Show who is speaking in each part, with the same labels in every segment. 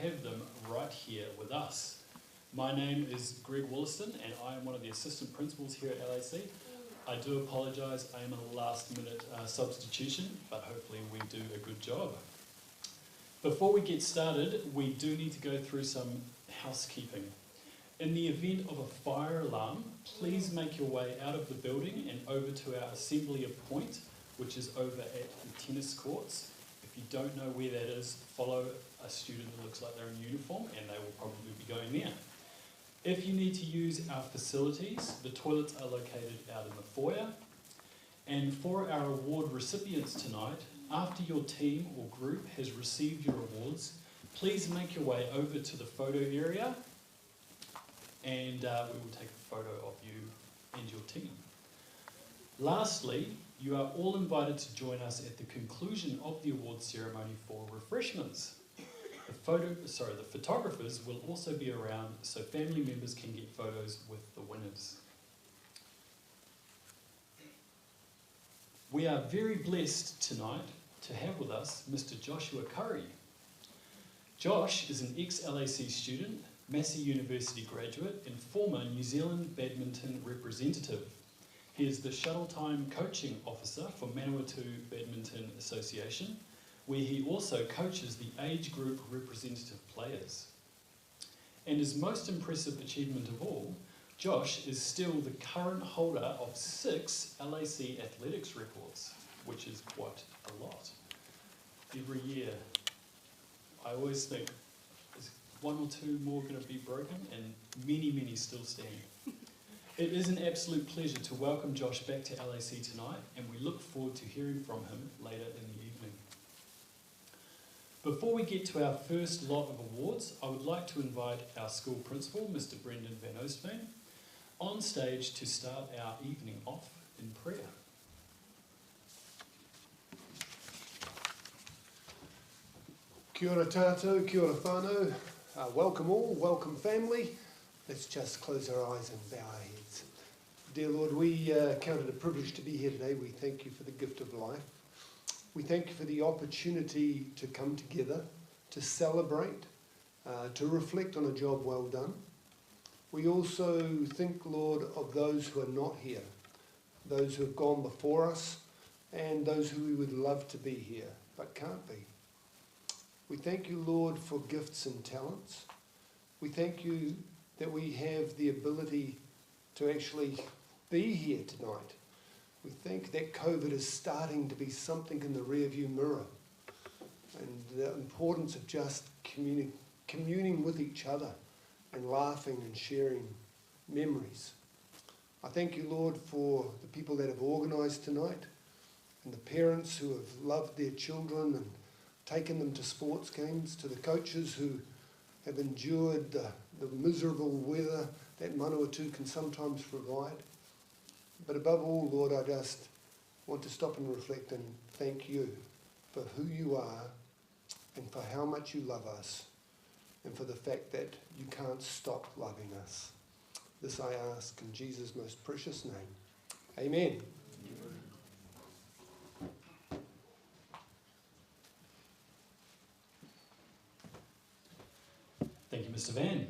Speaker 1: have them right here with us. My name is Greg Wollaston and I am one of the assistant principals here at LAC. I do apologise, I am a last minute substitution, but hopefully we do a good job. Before we get started, we do need to go through some housekeeping. In the event of a fire alarm, please make your way out of the building and over to our assembly point, which is over at the tennis courts. If you don't know where that is, follow a student that looks like they're in uniform and they will probably be going there. If you need to use our facilities, the toilets are located out in the foyer. And for our award recipients tonight, after your team or group has received your awards, please make your way over to the photo area and we will take a photo of you and your team. Lastly, you are all invited to join us at the conclusion of the awards ceremony for refreshments. The photographers will also be around so family members can get photos with the winners. We are very blessed tonight to have with us Mr. Joshua Curry. Josh is an ex-LAC student, Massey University graduate and former New Zealand badminton representative. He is the shuttle time coaching officer for Manawatu Badminton Association, where he also coaches the age group representative players. And his most impressive achievement of all, Josh is still the current holder of 6 LAC athletics records, which is quite a lot. Every year, I always think, is 1 or 2 more going to be broken? And many still stand. It is an absolute pleasure to welcome Josh back to LAC tonight, and we look forward to hearing from him later in the evening. Before we get to our first lot of awards, I would like to invite our school principal, Mr. Brendan Van Oostveen, on stage to start our evening off in prayer.
Speaker 2: Kia ora tātou, kia ora whānau, welcome all, welcome family. Let's just close our eyes and bow our heads. Dear Lord, we count it a privilege to be here today. We thank you for the gift of life. We thank you for the opportunity to come together, to celebrate, to reflect on a job well done. We also think, Lord, of those who are not here, those who have gone before us, and those who we would love to be here, but can't be. We thank you, Lord, for gifts and talents. We thank you that we have the ability to actually be here tonight. We think that COVID is starting to be something in the rearview mirror, and the importance of just communing with each other and laughing and sharing memories. I thank you, Lord, for the people that have organised tonight and the parents who have loved their children and taken them to sports games, to the coaches who have endured the miserable weather that Manawatu can sometimes provide. But above all, Lord, I just want to stop and reflect and thank you for who you are and for how much you love us and for the fact that you can't stop loving us. This I ask in Jesus' most precious name. Amen.
Speaker 1: Thank you, Mr. Van.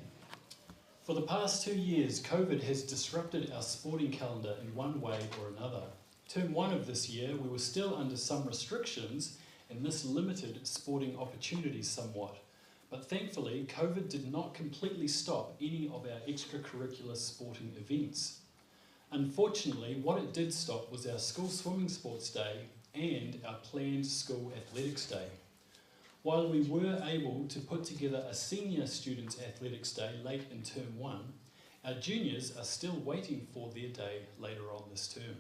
Speaker 1: For the past 2 years, COVID has disrupted our sporting calendar in one way or another. Term 1 of this year, we were still under some restrictions and this limited sporting opportunities somewhat. But thankfully, COVID did not completely stop any of our extracurricular sporting events. Unfortunately, what it did stop was our school swimming sports day and our planned school athletics day. While we were able to put together a senior students' athletics day late in term 1, our juniors are still waiting for their day later on this term.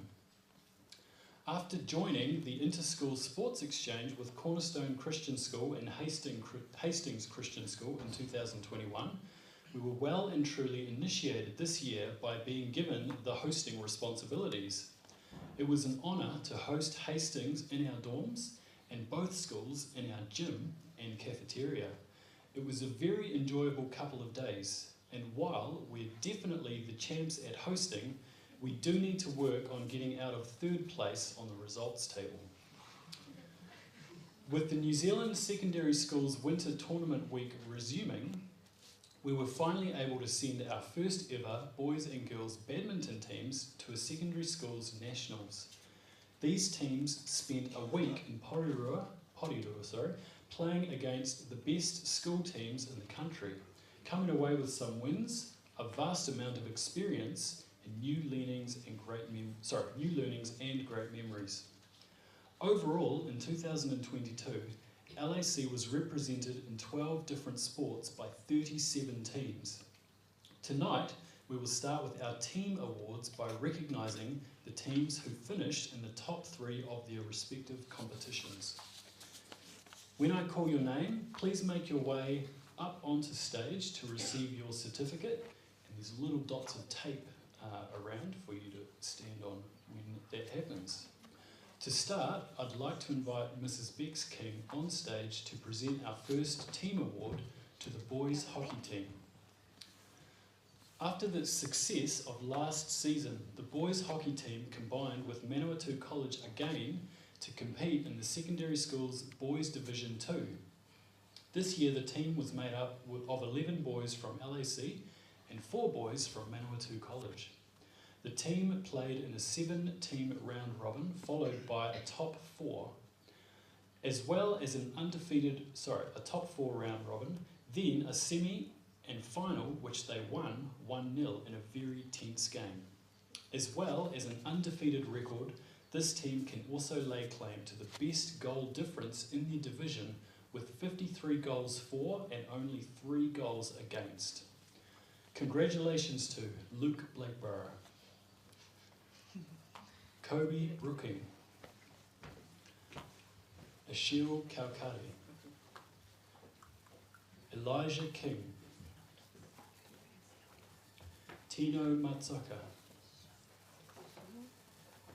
Speaker 1: After joining the inter-school sports exchange with Cornerstone Christian School and Hastings Christian School in 2021, we were well and truly initiated this year by being given the hosting responsibilities. It was an honour to host Hastings in our dorms and both schools in our gym and cafeteria. It was a very enjoyable couple of days, and while we're definitely the champs at hosting, we do need to work on getting out of 3rd place on the results table. With the New Zealand Secondary Schools Winter Tournament Week resuming, we were finally able to send our first ever boys and girls badminton teams to a secondary schools nationals. These teams spent a week in Porirua, playing against the best school teams in the country, coming away with some wins, a vast amount of experience, and new learnings and great memories. Overall, in 2022, LAC was represented in 12 different sports by 37 teams. Tonight, we will start with our team awards by recognising the teams who finished in the top 3 of their respective competitions. When I call your name, please make your way up onto stage to receive your certificate, and there's little dots of tape around for you to stand on when that happens. To start, I'd like to invite Mrs. Bex King on stage to present our first team award to the boys hockey team. After the success of last season, the boys hockey team combined with Manawatu College again to compete in the secondary schools boys division 2. This year the team was made up of 11 boys from LAC and 4 boys from Manawatu College. The team played in a 7-team round robin followed by a top 4, as well as a top 4 round robin, then a semi and final which they won 1-0 in a very tense game. As well as an undefeated record, this team can also lay claim to the best goal difference in the division with 53 goals for and only 3 goals against. Congratulations to Luke Blackborough, Kobe Brooking, Ashil Kaukari, Elijah King, Tino Matsaka,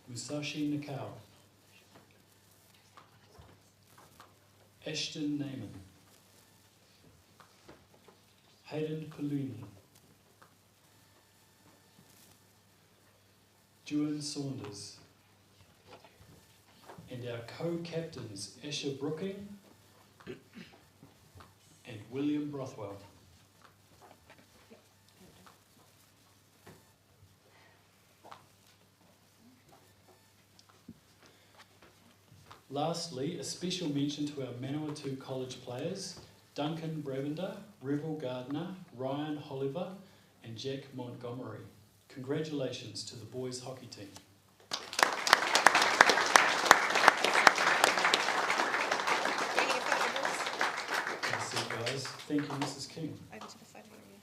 Speaker 1: Musashi Nakao, Ashton Naiman, Hayden Paluni, Juan Saunders, and our co-captains Asher Brooking and William Brothwell. Lastly, a special mention to our Manawatu College players, Duncan Bravender, Revel Gardner, Ryan Holliver and Jack Montgomery. Congratulations to the boys hockey team. That's it, guys. Thank you, Mrs. King.
Speaker 3: Over to the photo area.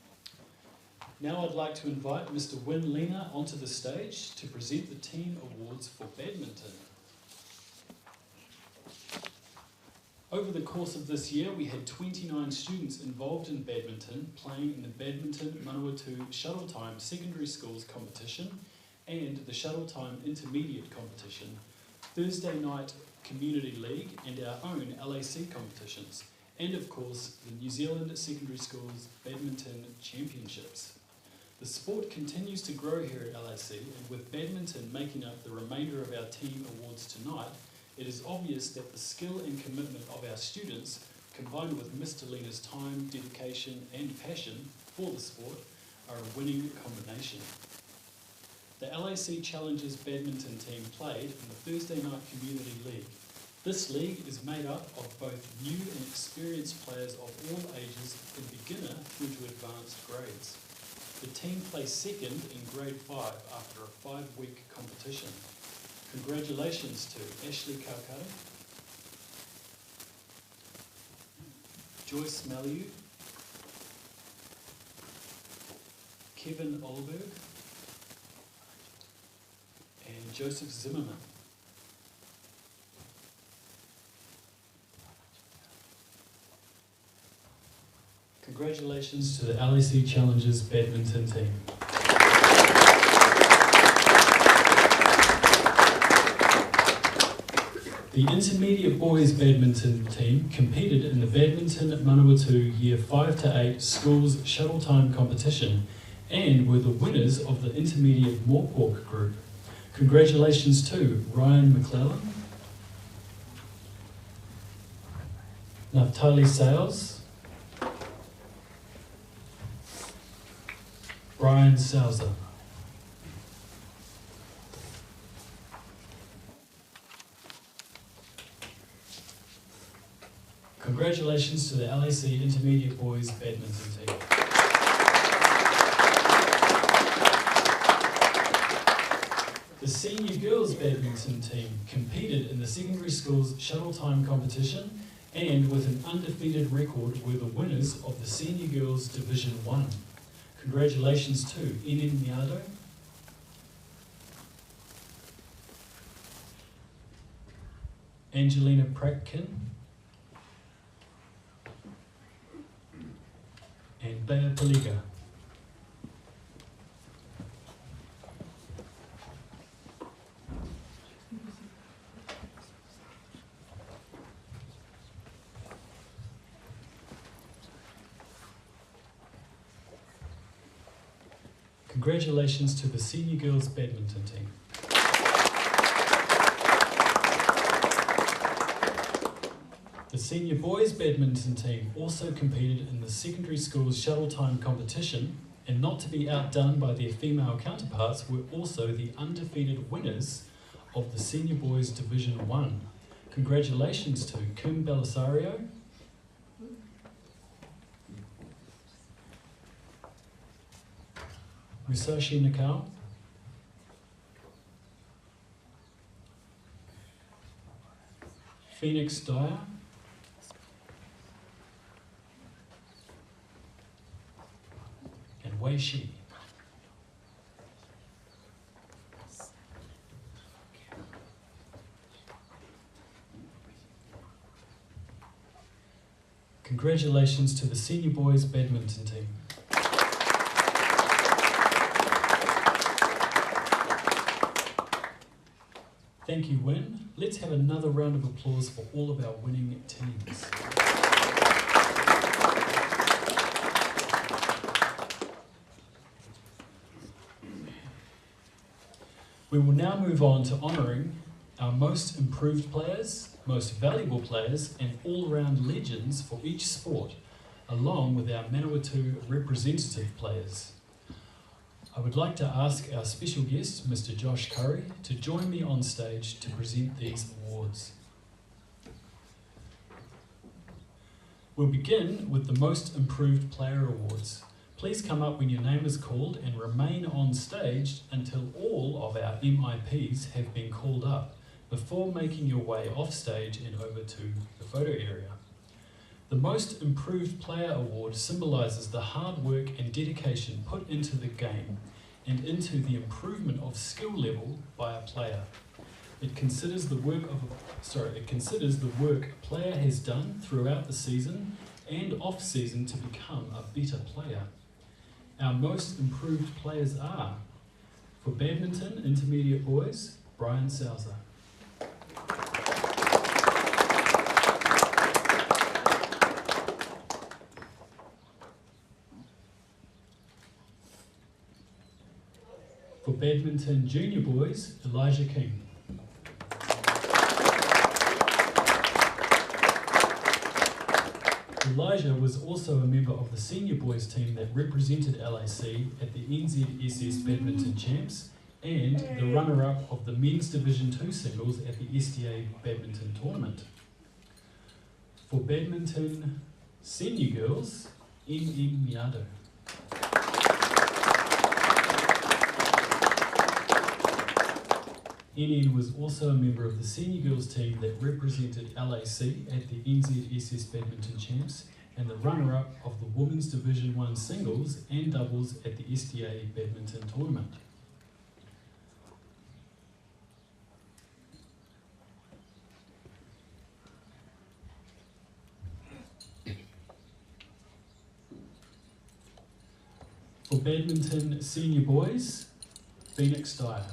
Speaker 1: Now I'd like to invite Mr. Win Lena onto the stage to present the team awards for badminton. Over the course of this year, we had 29 students involved in badminton, playing in the Badminton Manawatu Shuttle Time Secondary Schools competition and the Shuttle Time Intermediate competition, Thursday night Community League and our own LAC competitions, and of course the New Zealand Secondary Schools Badminton Championships. The sport continues to grow here at LAC, and with badminton making up the remainder of our team awards tonight, it is obvious that the skill and commitment of our students, combined with Mr. Lena's time, dedication and passion for the sport, are a winning combination. The LAC Challengers badminton team played in the Thursday night Community League. This league is made up of both new and experienced players of all ages from beginner through to advanced grades. The team placed second in grade 5 after a 5-week competition. Congratulations to Ashley Kaukara, Joyce Maliu, Kevin Olberg, and Joseph Zimmerman. Congratulations to the LAC Challengers badminton team. The intermediate boys badminton team competed in the Badminton Manawatu Year 5 to 8 Schools Shuttle Time competition and were the winners of the intermediate Morpork group. Congratulations to Ryan McClellan, Naftali Sales, Brian Souser. Congratulations to the LAC Intermediate Boys Badminton team. The Senior Girls Badminton team competed in the secondary school's shuttle time competition and with an undefeated record were the winners of the Senior Girls Division 1. Congratulations to Enen Miado, Angelina Pratkin, and Bea Paliga. Congratulations to the Senior Girls Badminton team. The Senior Boys Badminton team also competed in the secondary school's shuttle time competition, and not to be outdone by their female counterparts, were also the undefeated winners of the Senior Boys Division 1. Congratulations to Kim Belisario, Musashi Nakao, Phoenix Dyer, and Wei Shi. Congratulations to the Senior Boys Badminton team. Thank you, Win. Let's have another round of applause for all of our winning teams. We will now move on to honouring our most improved players, most valuable players, and all-round legends for each sport, along with our Manawatu representative players. I would like to ask our special guest, Mr. Josh Curry, to join me on stage to present these awards. We'll begin with the Most Improved Player Awards. Please come up when your name is called and remain on stage until all of our MIPs have been called up before making your way off stage and over to the photo area. The Most Improved Player Award symbolises the hard work and dedication put into the game and into the improvement of skill level by a player. It considers the work a player has done throughout the season and off season to become a better player. Our most improved players are, for badminton intermediate boys, Brian Souser. For badminton junior boys, Elijah King. Elijah was also a member of the senior boys team that represented LAC at the NZSS Badminton Champs and the runner-up of the Men's Division 2 singles at the SDA Badminton Tournament. For badminton senior girls, Enen Miado. Enen was also a member of the senior girls team that represented LAC at the NZSS Badminton Champs and the runner-up of the Women's Division 1 singles and doubles at the SDA Badminton Tournament. For badminton senior boys, Phoenix Dyer.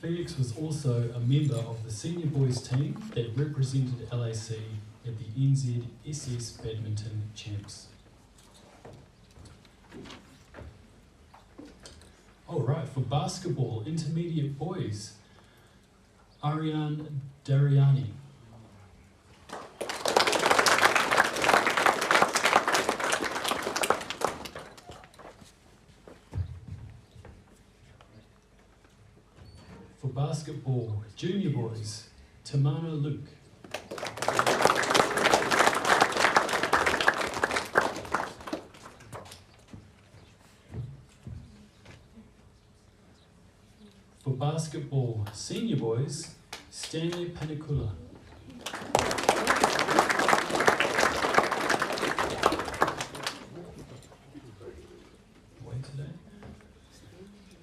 Speaker 1: Phoenix was also a member of the senior boys team that represented LAC at the NZSS Badminton Champs. All right, for basketball, intermediate boys, Ariane Dariani. For basketball, junior boys, Tamana Luke. For basketball, senior boys, Stanley Panicula. Away today.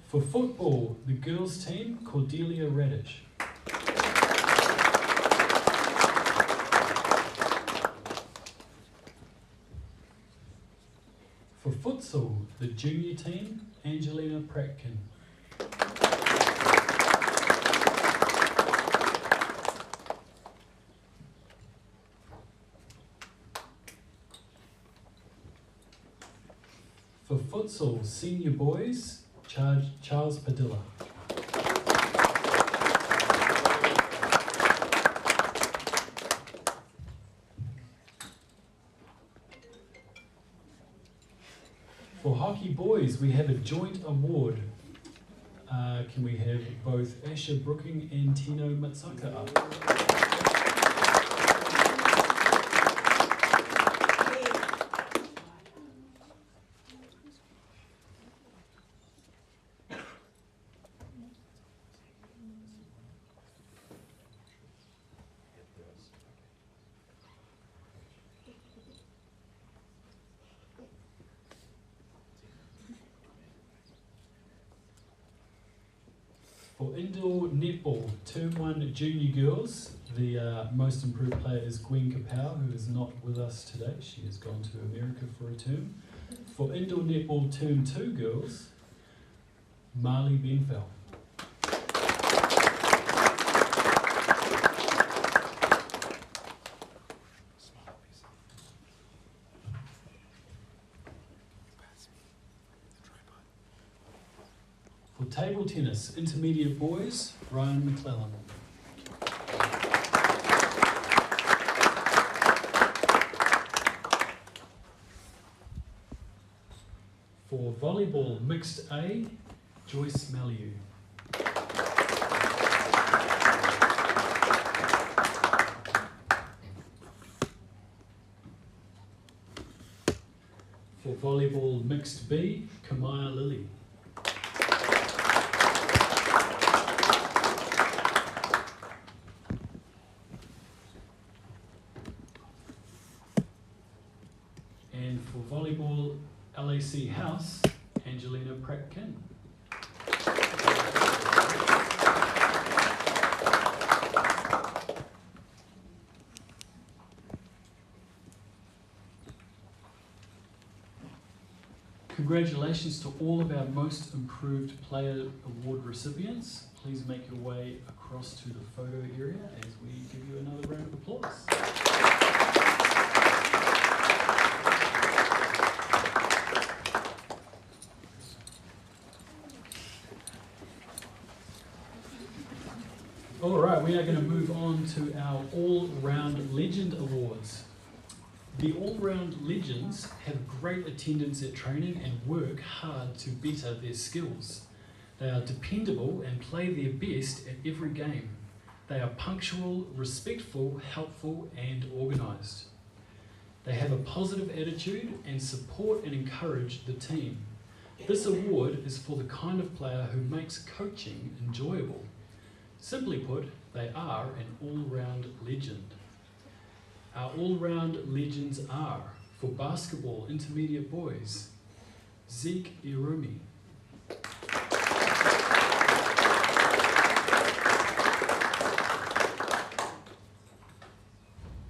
Speaker 1: For football, the girls team, Cordelia Radish. For futsal, the junior team, Angelina Pratkin. For futsal, senior boys, Charles Padilla. For hockey boys, we have a joint award. Can we have both Asher Brooking and Tino Matsaka up? For indoor netball, Term 1 junior girls, the most improved player is Gwen Kapow, who is not with us today. She has gone to America for a term. For indoor netball, Term 2 girls, Marley Benfell. For table tennis, intermediate boys, Ryan McClellan. For volleyball, mixed A, Joyce Maliu. For volleyball, mixed B, Kamaya Lilly. And for volleyball, LAC House, Angelina Pratkin. Congratulations to all of our most improved player award recipients. Please make your way across to the photo area as we give you another round of applause. All right, we are going to move on to our All-Round Legend Awards. The All-Round Legends have great attendance at training and work hard to better their skills. They are dependable and play their best at every game. They are punctual, respectful, helpful, and organised. They have a positive attitude and support and encourage the team. This award is for the kind of player who makes coaching enjoyable. Simply put, they are an all-round legend. Our all-round legends are, for basketball intermediate boys, Zeke Irumi.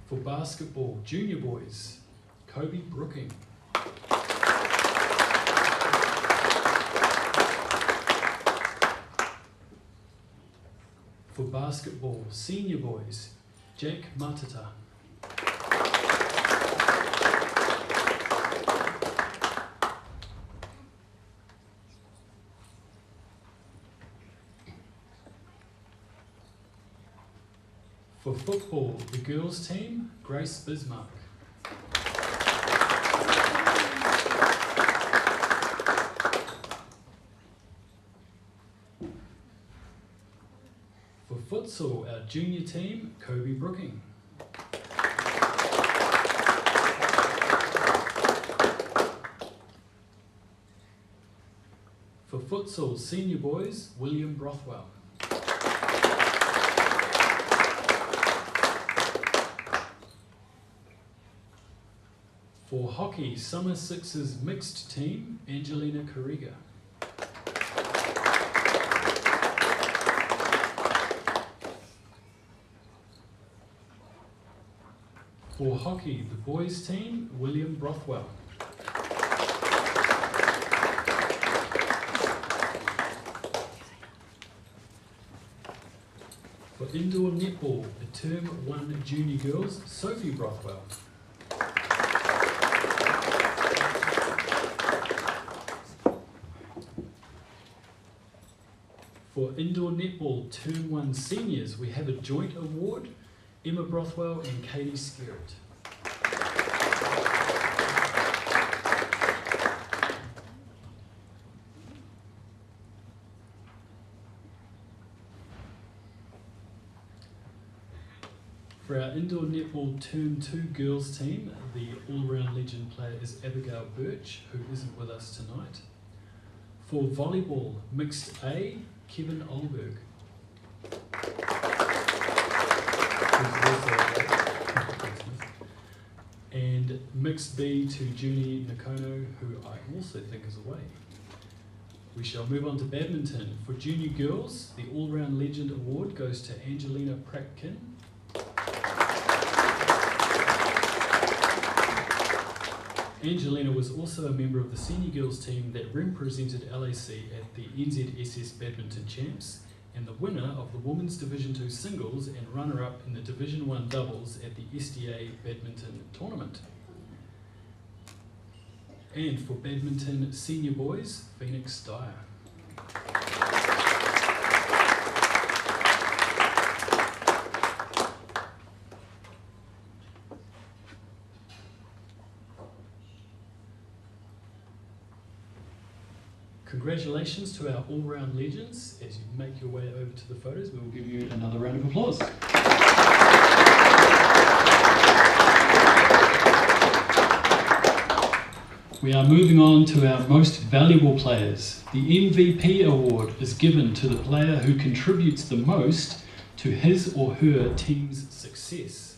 Speaker 1: For basketball junior boys, Kobe Brooking. For basketball senior boys, Jack Matata. For football, the girls team, Grace Bismarck. For futsal, our junior team, Kobe Brooking. For futsal, senior boys, William Brothwell. For hockey, Summer Sixes mixed team, Angelina Carriga. For hockey, the boys team, William Brothwell. For indoor netball, the Term 1 junior girls, Sophie Brothwell. For indoor netball, Term 1 seniors, we have a joint award, Emma Brothwell and Katie Skerritt. For our indoor netball Term 2 girls team, the all-round legend player is Abigail Birch, who isn't with us tonight. For volleyball, mixed A, Kevin Olberg. And mixed B to Junie Nakono, who I also think is away. We shall move on to badminton. For junior girls, the all-round legend award goes to Angelina Prattkin. Angelina was also a member of the senior girls team that represented LAC at the NZSS Badminton Champs and the winner of the Women's Division 2 Singles and runner-up in the Division 1 Doubles at the SDA Badminton Tournament. And for badminton senior boys, Phoenix Dyer. Congratulations to our all-round legends. As you make your way over to the photos, we will give you another round of applause. We are moving on to our most valuable players. The MVP award is given to the player who contributes the most to his or her team's success.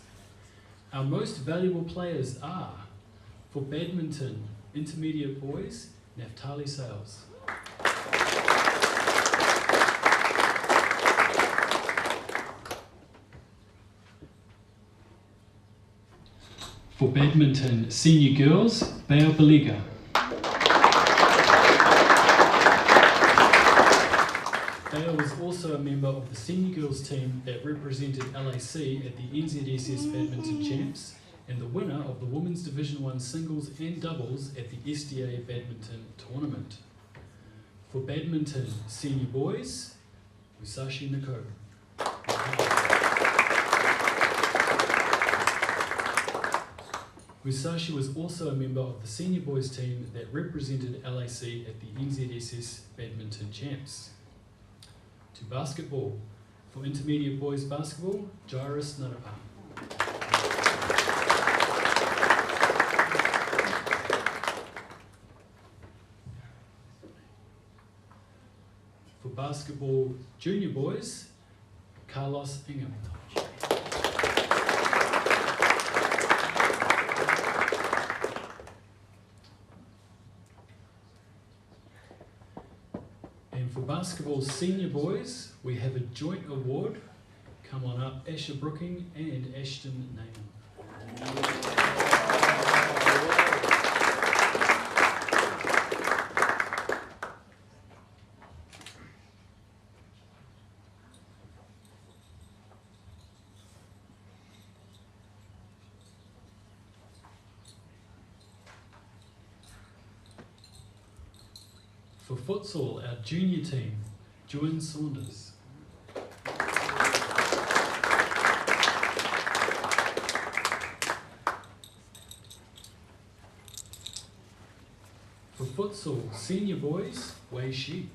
Speaker 1: Our most valuable players are, for badminton, intermediate boys, Naftali Sales. For badminton senior girls, Bea Baliga. Bea was also a member of the senior girls team that represented LAC at the NZSS Badminton Champs and the winner of the Women's Division 1 Singles and Doubles at the SDA Badminton Tournament. For badminton senior boys, Musashi Nako. Musashi was also a member of the senior boys team that represented LAC at the NZSS Badminton Champs. To basketball, for intermediate boys basketball, Jairus Narapa. For basketball junior boys, Carlos Ingham. And for basketball senior boys, we have a joint award. Come on up, Asher Brooking and Ashton Nayman. For futsal, our junior team, Joanne Saunders. futsal senior boys, Wei Shi.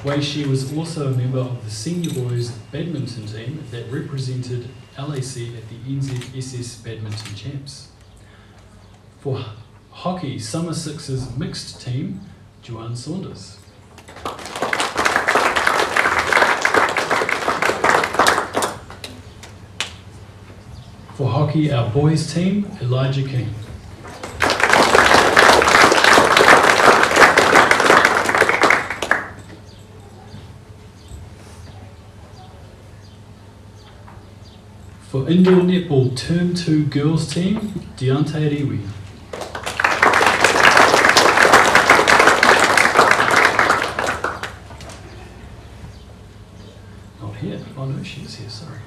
Speaker 1: Wei Shi was also a member of the senior boys badminton team that represented LAC at the NZSS Badminton Champs. For hockey, Summer Sixes mixed team, Joanne Saunders. For hockey, our boys team, Elijah King. For indoor netball, Term 2 girls team, Deontay Riwi. Not here. Oh no, she is here, sorry.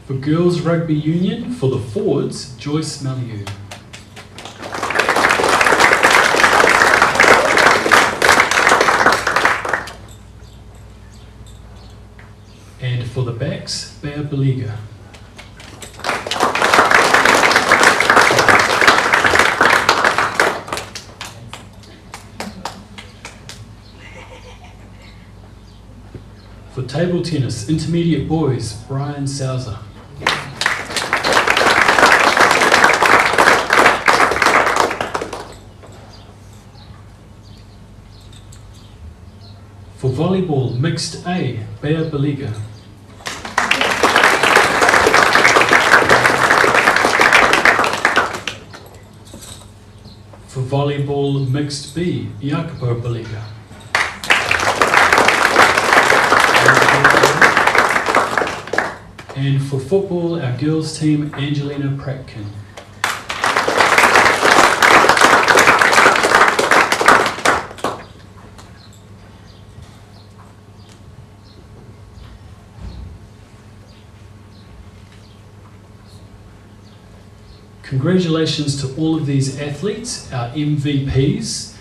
Speaker 1: For girls rugby union, for the forwards, Joyce Maliu. And for the backs, Bea Beliga. For table tennis, intermediate boys, Brian Sousa. For volleyball, mixed A, Bea Beliga. For volleyball, mixed B, Jacopo Beliga. And for football, our girls team, Angelina Pratkin. Congratulations to all of these athletes, our MVPs.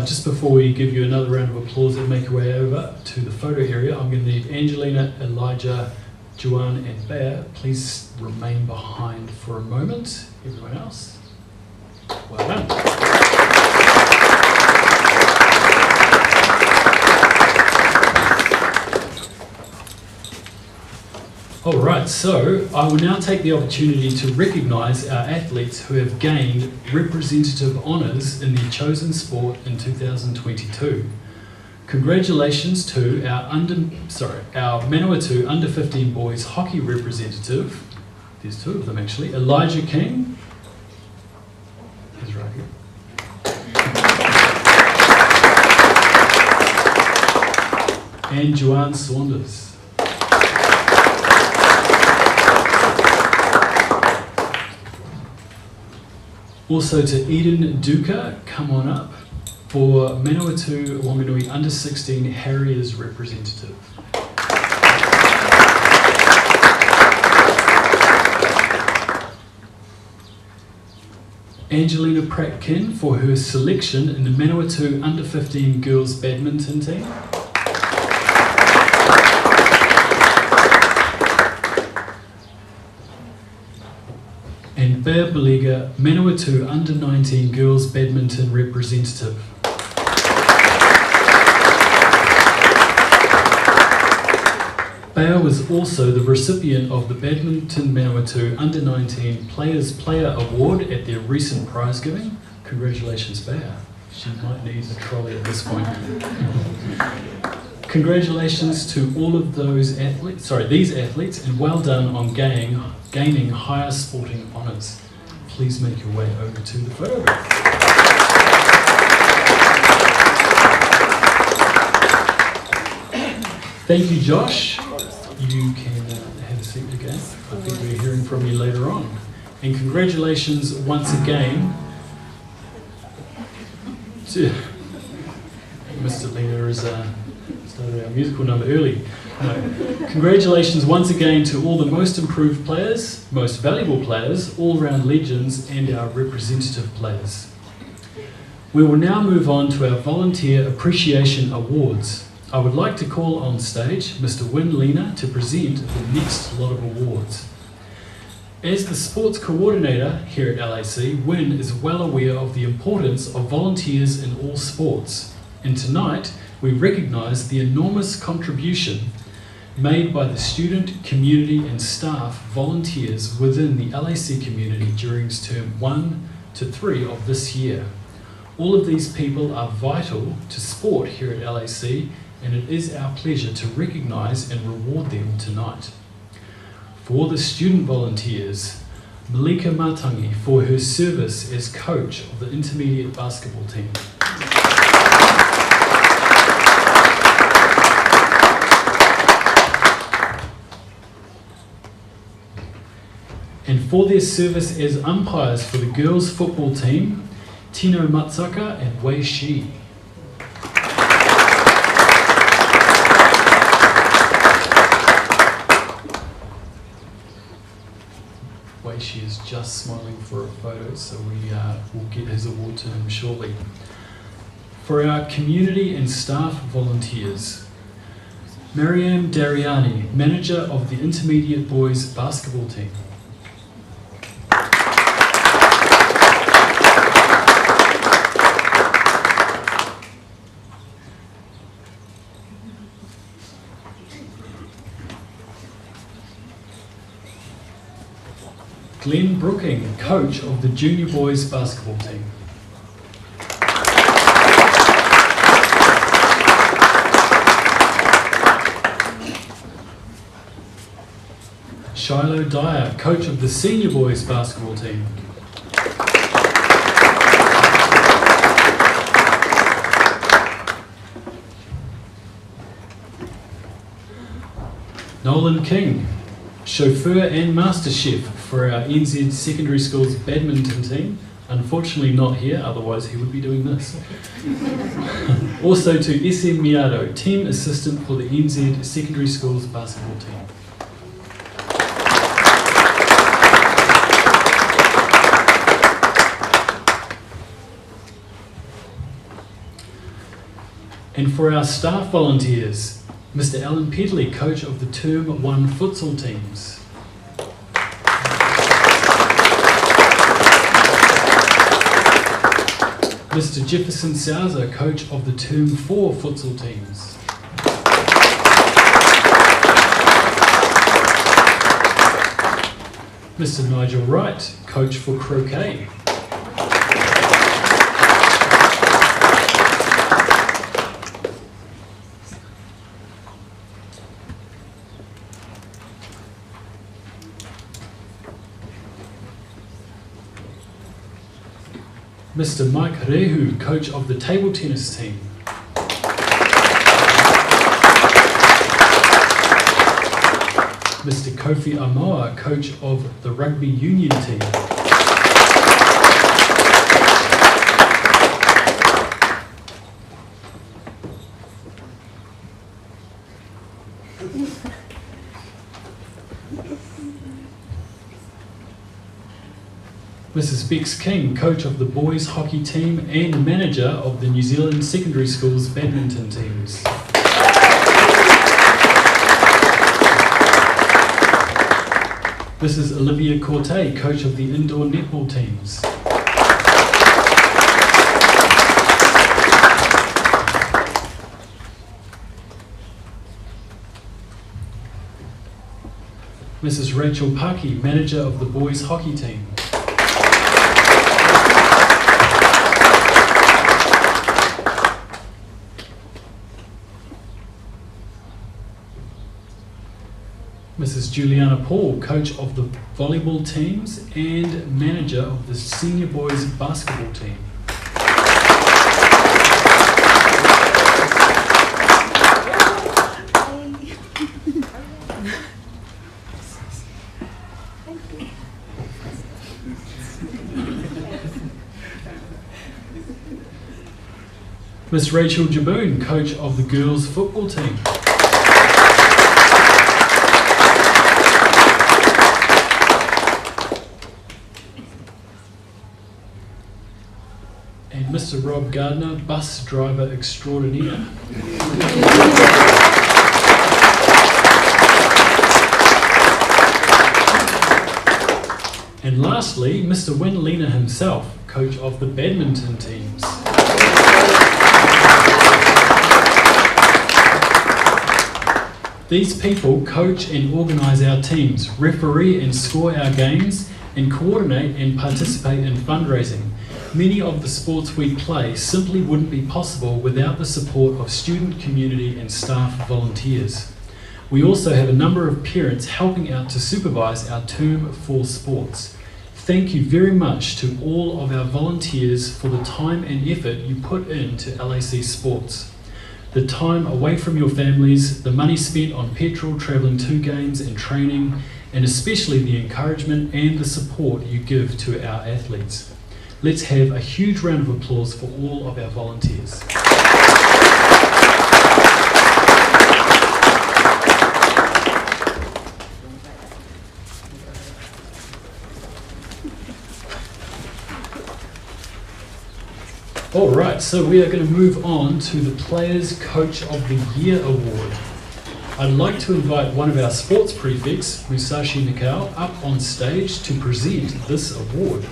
Speaker 1: Just before we give you another round of applause and make your way over to the photo area, I'm going to need Angelina, Elijah, Joanne and Bea. Please remain behind for a moment. Everyone else, well done. Alright, so I will now take the opportunity to recognise our athletes who have gained representative honours in their chosen sport in 2022. Congratulations to our Manawatu Under 15 Boys Hockey representative, there's two of them actually, Elijah King, he's right here, and Joanne Saunders. Also to Eden Duca, come on up, for Manawatu Wanganui Under 16 Harriers representative. Angelina Pratkin for her selection in the Manawatu Under 15 Girls Badminton team. And Bea Beliga, Manawatu Under 19 Girls Badminton representative. Bea was also the recipient of the Badminton Manawatu Under 19 Players Player Award at their recent prize giving. Congratulations, Bea. She might need a trolley at this point. Congratulations to all of these athletes, and well done on gaining higher sporting honours. Please make your way over to the photograph. Thank you, Josh. You can have a seat again. I think we're hearing from you later on. And congratulations once again to Mr. Lena has started our musical number early. Congratulations once again to all the most improved players, most valuable players, all-round legends, and our representative players. We will now move on to our Volunteer Appreciation Awards. I would like to call on stage Mr. Win Lena to present the next lot of awards. As the sports coordinator here at LAC, Win is well aware of the importance of volunteers in all sports. And tonight, we recognise the enormous contribution made by the student, community and staff volunteers within the LAC community during term 1 to 3 of this year. All of these people are vital to sport here at LAC, and it is our pleasure to recognise and reward them tonight. For the student volunteers, Malika Matangi for her service as coach of the intermediate basketball team. And for their service as umpires for the girls football team, Tino Matsaka and Wei Shi. Wei Shi is just smiling for a photo, so we'll get his award to him shortly. For our community and staff volunteers, Mariam Dariani, manager of the intermediate boys basketball team. Glenn Brooking, coach of the junior boys basketball team. Shiloh Dyer, coach of the senior boys basketball team. Nolan King, chauffeur and master chef for our NZ Secondary Schools badminton team. Unfortunately not here, otherwise he would be doing this. Also to SM Miado, team assistant for the NZ Secondary Schools basketball team. And for our staff volunteers, Mr. Alan Pedley, coach of the Term 1 futsal teams. Mr. Jefferson Souza, coach of the Term 4 futsal teams. Mr. Nigel Wright, coach for croquet. Mr. Mike Rehu, coach of the table tennis team. Mr. Kofi Amoa, coach of the rugby union team. Mrs. Bex King, coach of the boys hockey team and manager of the New Zealand Secondary Schools badminton teams. Mrs. Olivia Corte, coach of the indoor netball teams. Mrs. Rachel Paki, manager of the boys hockey team. Mrs. Juliana Paul, coach of the volleyball teams and manager of the senior boys basketball team. Miss Rachel Jaboon, coach of the girls football team. And Mr. Rob Gardner, bus driver extraordinaire. And lastly, Mr. Win Lena himself, coach of the badminton teams. These people coach and organise our teams, referee and score our games, and coordinate and participate in fundraising. Many of the sports we play simply wouldn't be possible without the support of student, community and staff volunteers. We also have a number of parents helping out to supervise our Term 4 sports. Thank you very much to all of our volunteers for the time and effort you put into LAC sports. The time away from your families, the money spent on petrol, travelling to games and training, and especially the encouragement and the support you give to our athletes. Let's have a huge round of applause for all of our volunteers. Alright, so we are going to move on to the Players Coach of the Year Award. I'd like to invite one of our sports prefects, Musashi Nikao, up on stage to present this award.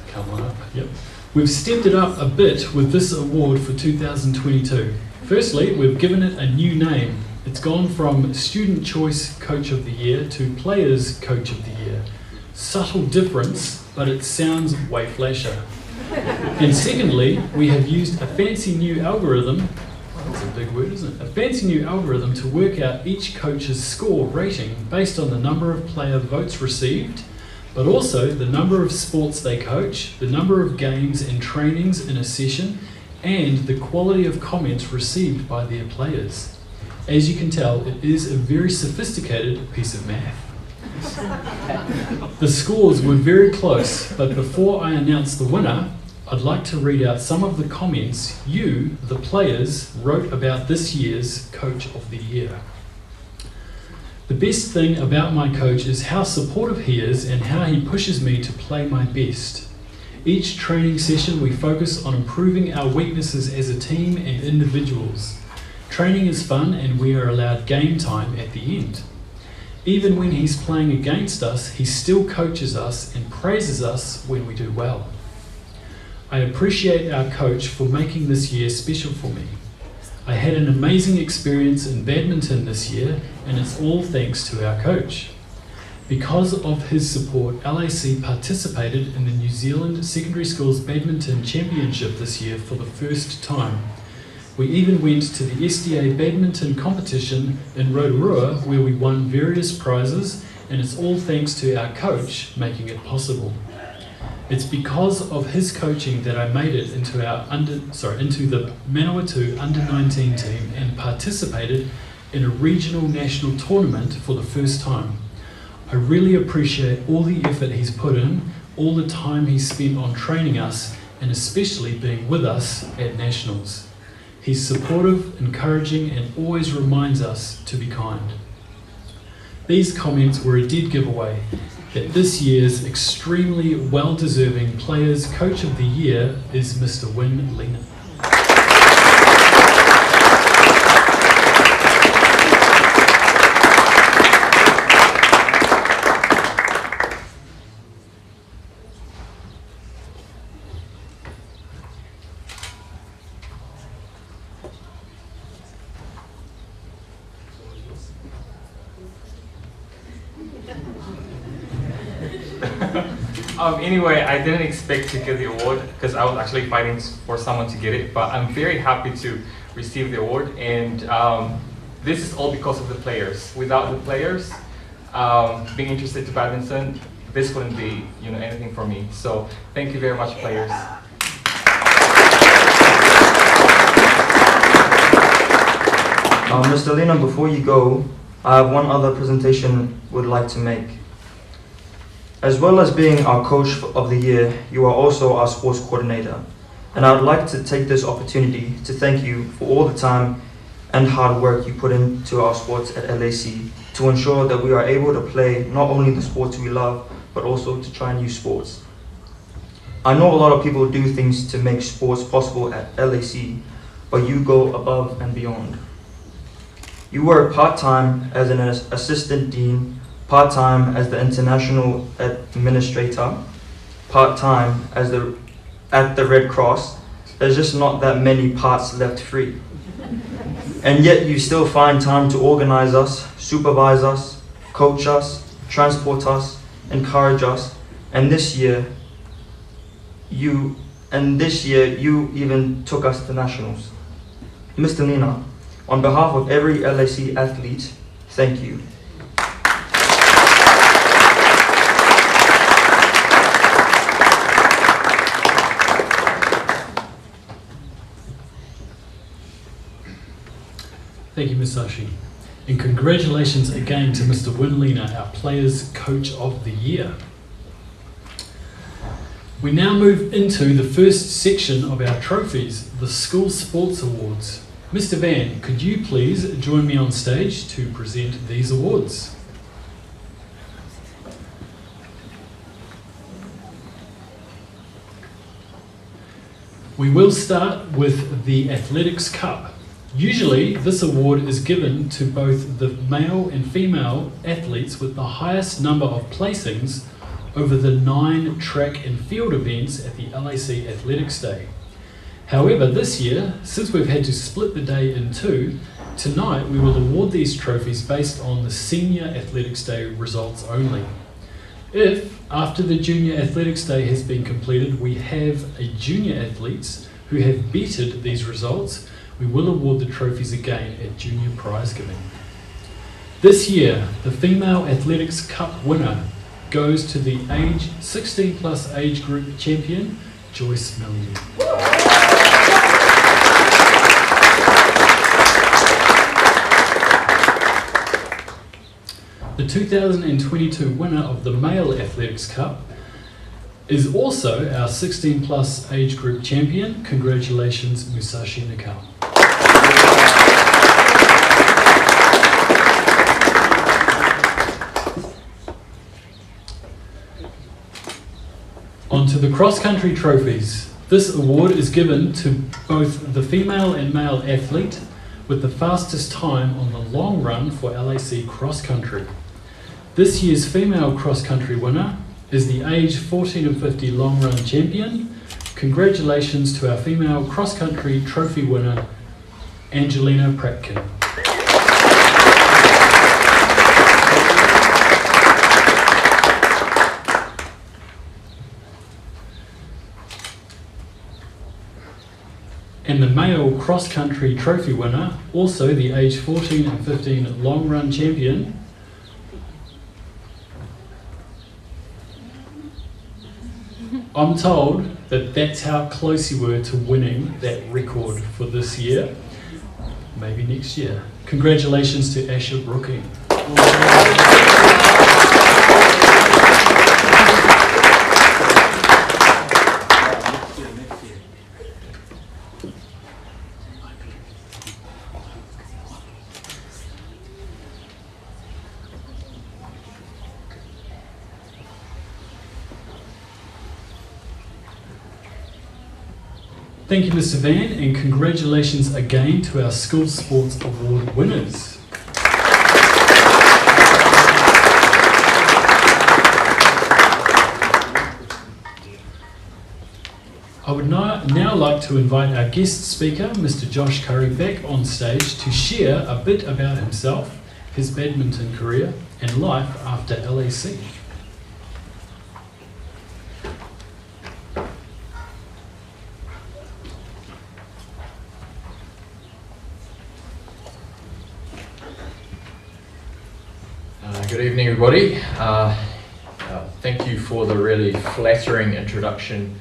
Speaker 1: Come on up. Yep. We've stepped it up a bit with this award for 2022. Firstly, we've given it a new name. It's gone from Student Choice Coach of the Year to Players Coach of the Year. Subtle difference, but it sounds way flasher. And secondly, we have used a fancy new algorithm, that's a big word, isn't it? A fancy new algorithm to work out each coach's score rating based on the number of player votes received, but also the number of sports they coach, the number of games and trainings in a session, and the quality of comments received by their players. As you can tell, it is a very sophisticated piece of math. The scores were very close, but before I announce the winner, I'd like to read out some of the comments you, the players, wrote about this year's Coach of the Year. The best thing about my coach is how supportive he is and how he pushes me to play my best. Each training session we focus on improving our weaknesses as a team and individuals. Training is fun and we are allowed game time at the end. Even when he's playing against us, he still coaches us and praises us when we do well. I appreciate our coach for making this year special for me. I had an amazing experience in badminton this year, and it's all thanks to our coach. Because of his support, LAC participated in the New Zealand Secondary Schools Badminton Championship this year for the first time. We even went to the SDA badminton competition in Rotorua where we won various prizes, and it's all thanks to our coach making it possible. It's because of his coaching that I made it into the Manawatu under-19 team and participated in a regional national tournament for the first time. I really appreciate all the effort he's put in, all the time he's spent on training us, and especially being with us at nationals. He's supportive, encouraging, and always reminds us to be kind. These comments were a dead giveaway that this year's extremely well-deserving Players Coach of the Year is Mr. Win Lena.
Speaker 3: Anyway, I didn't expect to get the award because I was actually fighting for someone to get it, but I'm very happy to receive the award, and this is all because of the players. Without the players being interested to badminton, this wouldn't be anything for me. So thank you very much, players.
Speaker 4: Mr. Lena, before you go, I have one other presentation would like to make. As well as being our Coach of the Year, you are also our sports coordinator. And I would like to take this opportunity to thank you for all the time and hard work you put into our sports at LAC to ensure that we are able to play not only the sports we love, but also to try new sports. I know a lot of people do things to make sports possible at LAC, but you go above and beyond. You work part-time as an assistant dean, part-time as the international administrator, part-time as at the Red Cross. There's just not that many parts left free. And yet you still find time to organize us, supervise us, coach us, transport us, encourage us, and this year you even took us to nationals. Mr. Nina, on behalf of every LAC athlete, thank you.
Speaker 1: Thank you, Musashi. And congratulations again to Mr. Winlina, our Players Coach of the Year. We now move into the first section of our trophies, the School Sports Awards. Mr. Van, could you please join me on stage to present these awards? We will start with the Athletics Cup. Usually, this award is given to both the male and female athletes with the highest number of placings over the 9 track and field events at the LAC Athletics Day. However, this year, since we've had to split the day in two, tonight we will award these trophies based on the Senior Athletics Day results only. If, after the Junior Athletics Day has been completed, we have a junior athletes who have beaten these results, we will award the trophies again at junior prize giving. This year, the Female Athletics Cup winner goes to the age 16 plus age group champion, Joyce Million. The 2022 winner of the Male Athletics Cup is also our 16 plus age group champion. Congratulations, Musashi Nakao. On to the cross-country trophies. This award is given to both the female and male athlete with the fastest time on the long run for LAC cross-country. This year's female cross-country winner is the age 14 and 50 long run champion. Congratulations to our female cross-country trophy winner, Angelina Pratkin. And the male cross-country trophy winner, also the age 14 and 15 long run champion, I'm told that that's how close you were to winning that record for this year. Maybe next year. Congratulations to Asher Brooking. Thank you, Mr. Van, and congratulations again to our School Sports Award winners. I would now like to invite our guest speaker, Mr. Josh Curry, back on stage to share a bit about himself, his badminton career, and life after LAC.
Speaker 5: Good evening, everybody. Thank you for the really flattering introduction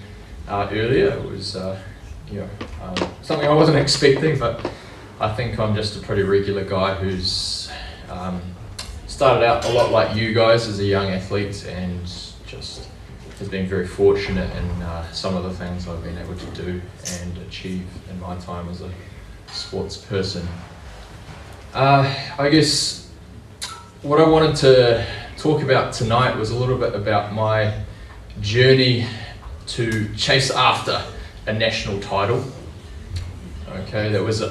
Speaker 5: earlier. It was something I wasn't expecting, but I think I'm just a pretty regular guy who's started out a lot like you guys as a young athlete and just has been very fortunate in some of the things I've been able to do and achieve in my time as a sports person. I guess what I wanted to talk about tonight was a little bit about my journey to chase after a national title. Okay, that was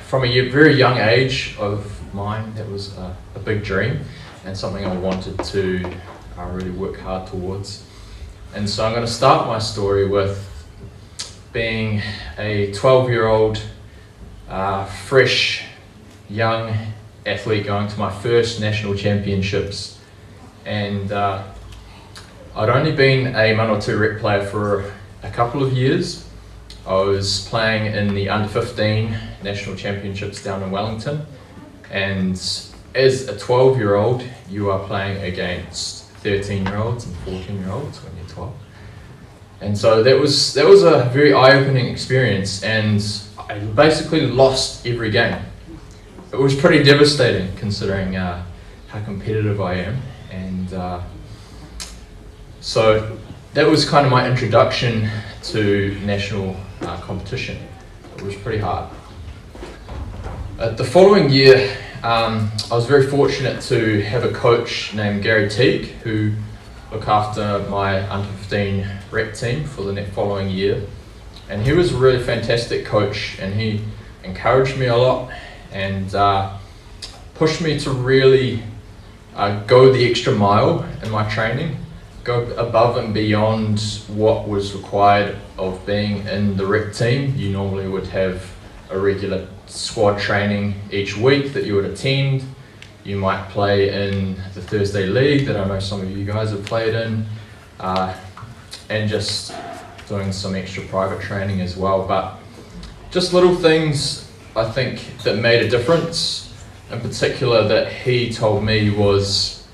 Speaker 5: from a very young age of mine, that was a big dream and something I wanted to really work hard towards. And so I'm going to start my story with being a 12-year-old, fresh, young athlete going to my first national championships. And I'd only been a Manawatu rep player for a couple of years. I was playing in the under-15 national championships down in Wellington. And as a 12-year-old, you are playing against 13-year-olds and 14-year-olds when you're 12. And so that was a very eye-opening experience, and I basically lost every game. It was pretty devastating considering how competitive I am. And so that was kind of my introduction to national competition. It was pretty hard. The following year, I was very fortunate to have a coach named Gary Teague who looked after my under-15 rep team for the following year. And he was a really fantastic coach, and he encouraged me a lot and pushed me to really go the extra mile in my training, go above and beyond what was required of being in the rep team. You normally would have a regular squad training each week that you would attend. You might play in the Thursday league that I know some of you guys have played in, and just doing some extra private training as well. But just little things I think that made a difference, in particular that he told me was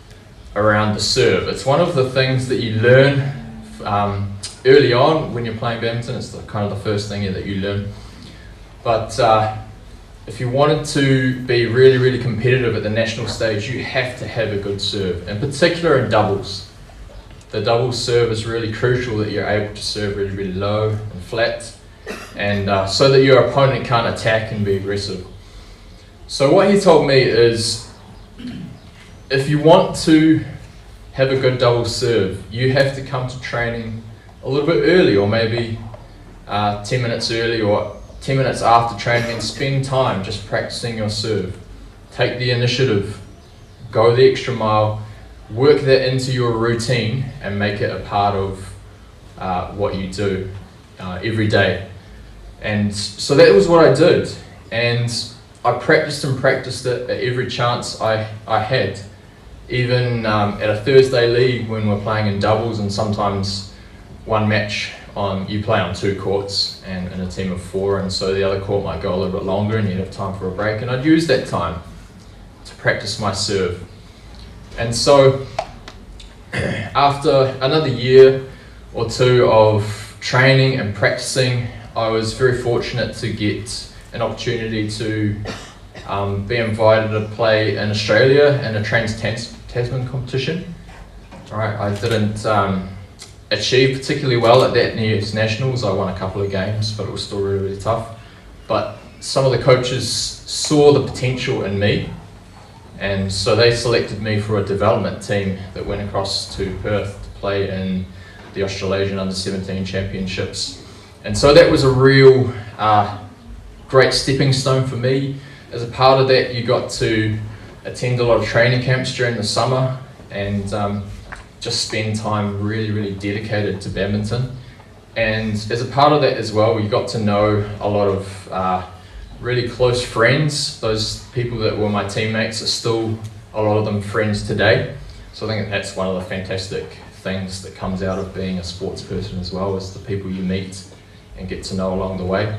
Speaker 5: around the serve. It's one of the things that you learn early on when you're playing badminton. It's kind of the first thing that you learn. But if you wanted to be really, really competitive at the national stage, you have to have a good serve, in particular in doubles. The doubles serve is really crucial, that you're able to serve really, really low and flat, and so that your opponent can't attack and be aggressive. So what he told me is, if you want to have a good double serve, you have to come to training a little bit early, or maybe 10 minutes early or 10 minutes after training, and spend time just practicing your serve. Take the initiative, go the extra mile, work that into your routine and make it a part of what you do every day. And so that was what I did, and I practiced and practiced it at every chance I had. Even at a Thursday league when we're playing in doubles, and sometimes one match you play on 2 courts and in a team of 4, and so the other court might go a little bit longer and you'd have time for a break, and I'd use that time to practice my serve. And so after another year or 2 of training and practicing, I was very fortunate to get an opportunity to be invited to play in Australia in a Trans-Tasman competition. All right, I didn't achieved particularly well at that New Year's Nationals. I won a couple of games, but it was still really, really tough. But some of the coaches saw the potential in me, and so they selected me for a development team that went across to Perth to play in the Australasian Under-17 Championships. And so that was a real great stepping stone for me. As a part of that, you got to attend a lot of training camps during the summer, and just spend time really, really dedicated to badminton. And as a part of that as well, you got to know a lot of really close friends. Those people that were my teammates are still, a lot of them, friends today. So I think that's one of the fantastic things that comes out of being a sports person as well, is the people you meet and get to know along the way.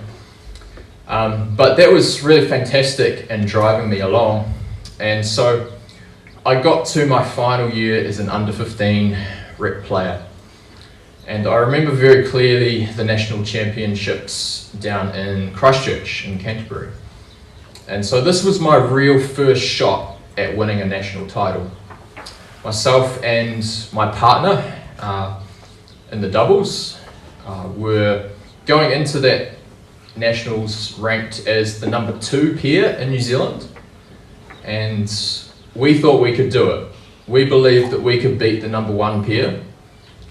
Speaker 5: But that was really fantastic in driving me along. And so I got to my final year as an under-15 rep player, and I remember very clearly the national championships down in Christchurch in Canterbury. And so this was my real first shot at winning a national title. Myself and my partner in the doubles were going into that nationals ranked as the number 2 pair in New Zealand, and we thought we could do it. We believed that we could beat the number 1 pair.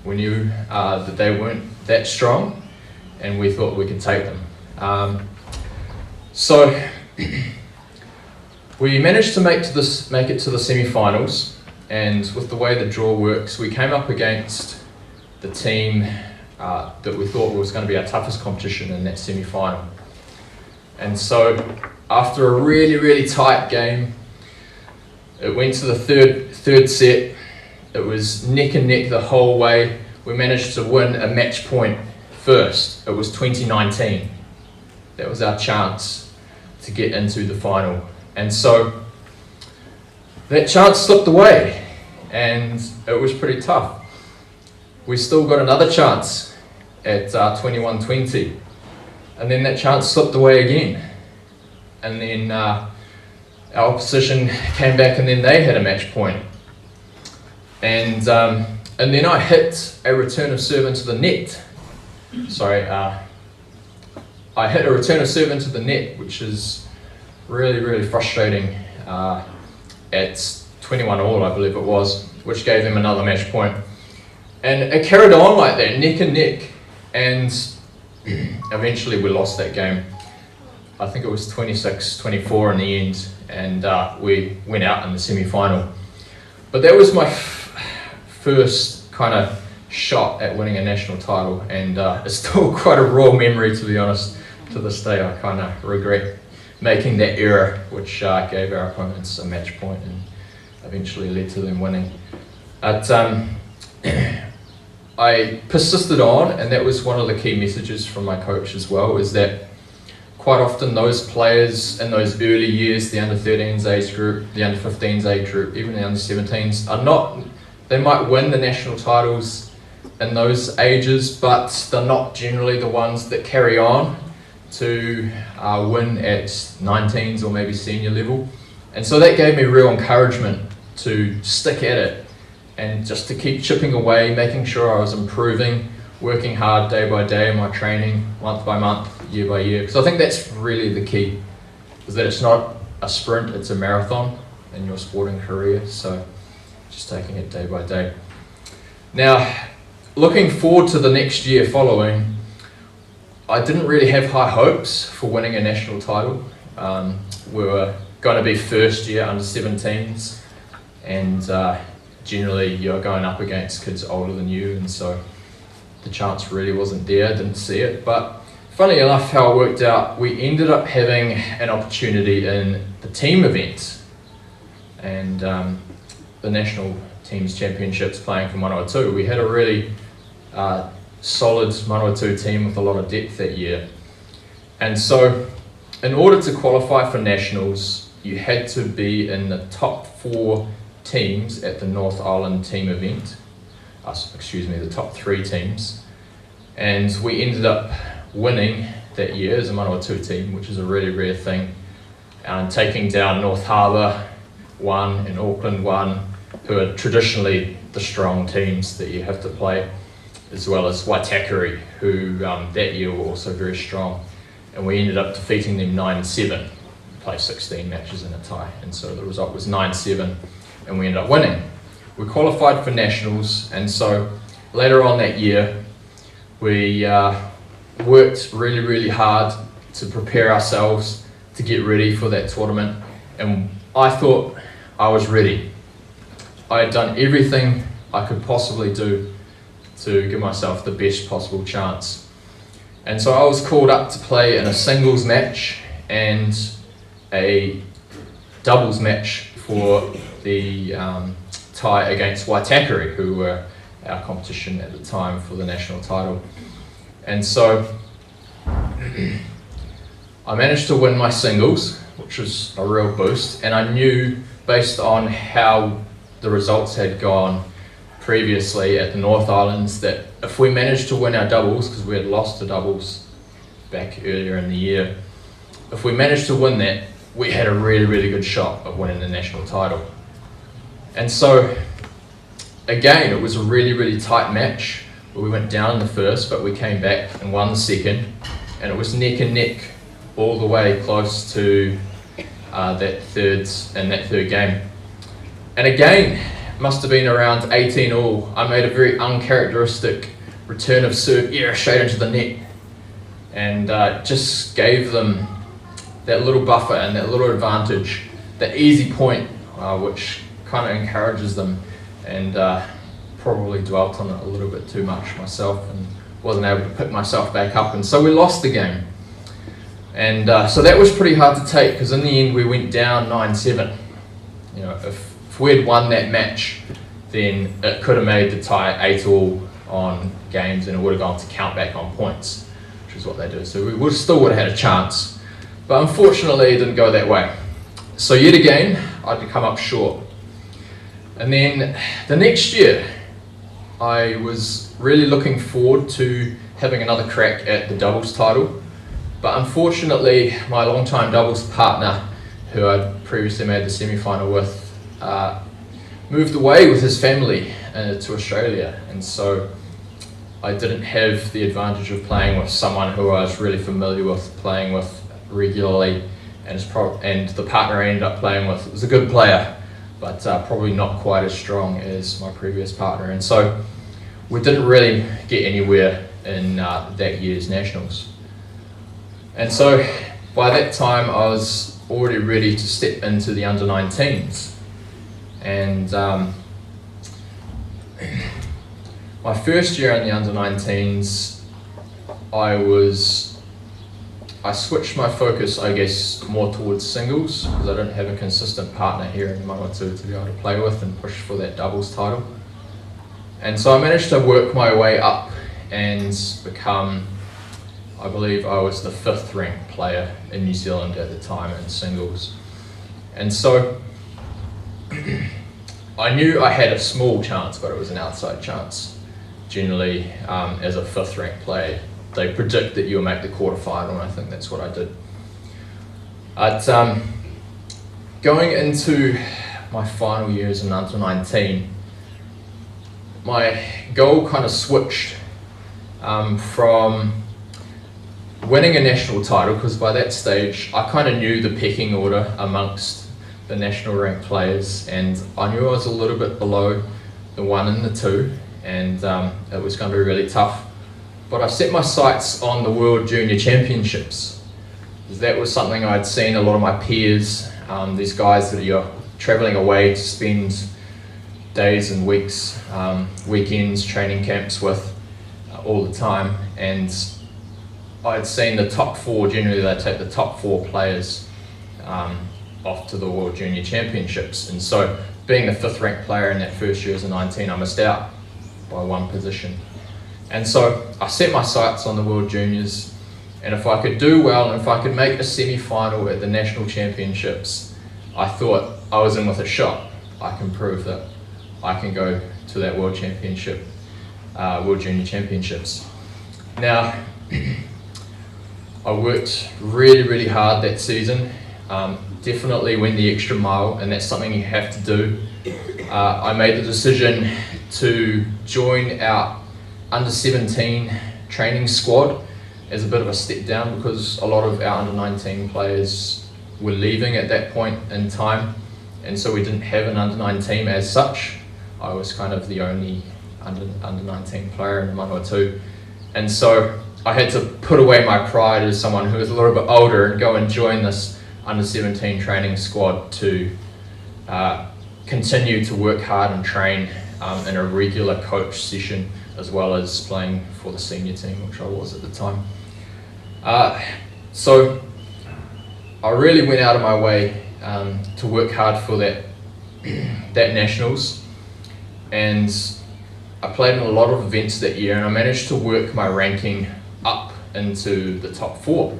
Speaker 5: We knew that they weren't that strong, and we thought we could take them. So we managed to make it to the semi-finals, and with the way the draw works, we came up against the team that we thought was going to be our toughest competition in that semi-final. And so after a really, really tight game, it went to the third set. It was neck and neck the whole way. We managed to win a match point first. It was 2019. That was our chance to get into the final. And so that chance slipped away, and it was pretty tough. We still got another chance at 21-20, and then that chance slipped away again. And then our opposition came back, and then they had a match point. And then I hit a return of serve into the net. I hit a return of serve into the net, which is really, really frustrating at 21 all, I believe it was, which gave them another match point. And it carried on like that, neck and neck, and eventually we lost that game. I think it was 26-24 in the end, and we went out in the semi-final. But that was my first kind of shot at winning a national title, and it's still quite a raw memory, to be honest. To this day, I kind of regret making that error, which gave our opponents a match point and eventually led to them winning. But I persisted on, and that was one of the key messages from my coach as well, is that quite often those players in those early years, the under-13s age group, the under-15s age group, even the under-17s, are not, they might win the national titles in those ages, but they're not generally the ones that carry on to win at 19s or maybe senior level. And so that gave me real encouragement to stick at it and just to keep chipping away, making sure I was improving, working hard day by day in my training, month by month, year by year. Because I think that's really the key, is that it's not a sprint, it's a marathon in your sporting career. So just taking it day by day. Now, looking forward to the next year following, I didn't really have high hopes for winning a national title. We were going to be first year under 17s, and generally you're going up against kids older than you, and so the chance really wasn't there. I didn't see it. But funny enough, how it worked out, we ended up having an opportunity in the team event, and the national teams championships playing for Manawatu. We had a really solid Manawatu team with a lot of depth that year. And so in order to qualify for nationals, you had to be in the top 4 teams at the North Island team event. The top 3 teams. And we ended up winning that year as a Manawatu team, which is a really rare thing. And taking down North Harbour 1 and Auckland 1, who are traditionally the strong teams that you have to play, as well as Waitakere, who that year were also very strong. And we ended up defeating them 9-7, played 16 matches in a tie, and so the result was 9-7, and we ended up winning. We qualified for nationals, and so later on that year, we worked really, really hard to prepare ourselves to get ready for that tournament, and I thought I was ready. I had done everything I could possibly do to give myself the best possible chance. And so I was called up to play in a singles match and a doubles match for the tie against Waitakere, who were our competition at the time for the national title. And so I managed to win my singles, which was a real boost, and I knew, based on how the results had gone previously at the North Islands, that if we managed to win our doubles, because we had lost the doubles back earlier in the year, if we managed to win that, we had a really, really good shot of winning the national title. And so, again, it was a really, really tight match. We went down in the first, but we came back and won the second, and it was neck and neck all the way close to that third game. And again, must have been around 18 all, I made a very uncharacteristic return of serve error straight into the net, and just gave them that little buffer and that little advantage, that easy point, which kind of encourages them, and probably dwelt on it a little bit too much myself and wasn't able to pick myself back up, and so we lost the game. And so that was pretty hard to take, because in the end we went down 9-7. You know, if we had won that match, then it could have made the tie 8-all on games, and it would have gone to count back on points, which is what they do. So we still would have had a chance, but unfortunately it didn't go that way. So yet again, I'd come up short. And then the next year, I was really looking forward to having another crack at the doubles title, but unfortunately my long-time doubles partner, who I'd previously made the semi-final with, moved away with his family to Australia, and so I didn't have the advantage of playing with someone who I was really familiar with, playing with regularly, and the partner I ended up playing with was a good player, but probably not quite as strong as my previous partner, and so we didn't really get anywhere in that year's nationals. And so by that time I was already ready to step into the under-19s, and my first year in the under-19s, I switched my focus, I guess, more towards singles, because I didn't have a consistent partner here in Manawatu to be able to play with and push for that doubles title. And so I managed to work my way up and become, I believe I was the 5th ranked player in New Zealand at the time in singles. And so I knew I had a small chance, but it was an outside chance. Generally, as a 5th ranked player, they predict that you'll make the quarterfinal, and I think that's what I did. But going into my final year as an under-19, my goal kind of switched from winning a national title, because by that stage I kind of knew the pecking order amongst the national ranked players, and I knew I was a little bit below the 1 and the 2, and it was going to be really tough. But I set my sights on the World Junior Championships. That was something I'd seen a lot of my peers, these guys that you're travelling away to spend days and weeks, weekends, training camps with all the time, and I'd seen the top 4, generally they take the top 4 players off to the World Junior Championships, and so being the 5th ranked player in that first year as a 19, I missed out by 1 position. And so I set my sights on the World Juniors, and if I could do well and if I could make a semi-final at the National Championships, I thought I was in with a shot. I can prove that I can go to that World Championship, World Junior Championships. Now, I worked really, really hard that season. Definitely went the extra mile, and that's something you have to do. I made the decision to join our under-17 training squad as a bit of a step down, because a lot of our under-19 players were leaving at that point in time, and so we didn't have an under-9 team as such. I was kind of the only under-19 player in Manawatu, and so I had to put away my pride as someone who was a little bit older and go and join this under-17 training squad to continue to work hard and train in a regular coach session, as well as playing for the senior team, which I was at the time. So I really went out of my way to work hard for that nationals, and I played in a lot of events that year, and I managed to work my ranking up into the top 4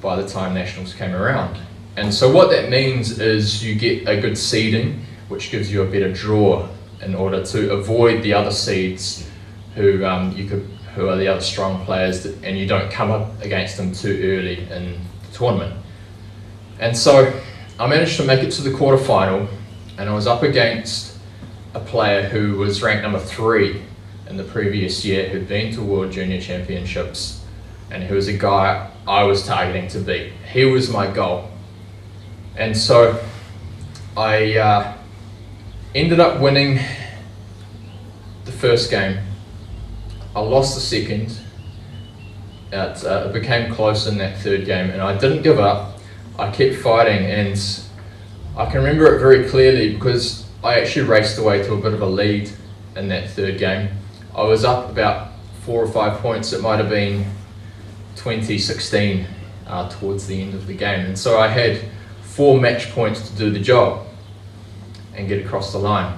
Speaker 5: by the time nationals came around. And so what that means is you get a good seeding, which gives you a better draw in order to avoid the other seeds who are the other strong players, and you don't come up against them too early in the tournament. And so I managed to make it to the quarterfinal, and I was up against a player who was ranked number 3 in the previous year, who'd been to World Junior Championships, and who was a guy I was targeting to beat. He was my goal. And so I ended up winning the first game. I lost the second. It became close in that third game, and I didn't give up. I kept fighting, and I can remember it very clearly because I actually raced away to a bit of a lead in that third game. I was up about 4 or 5 points. It might have been 20-16 towards the end of the game, and so I had 4 match points to do the job and get across the line.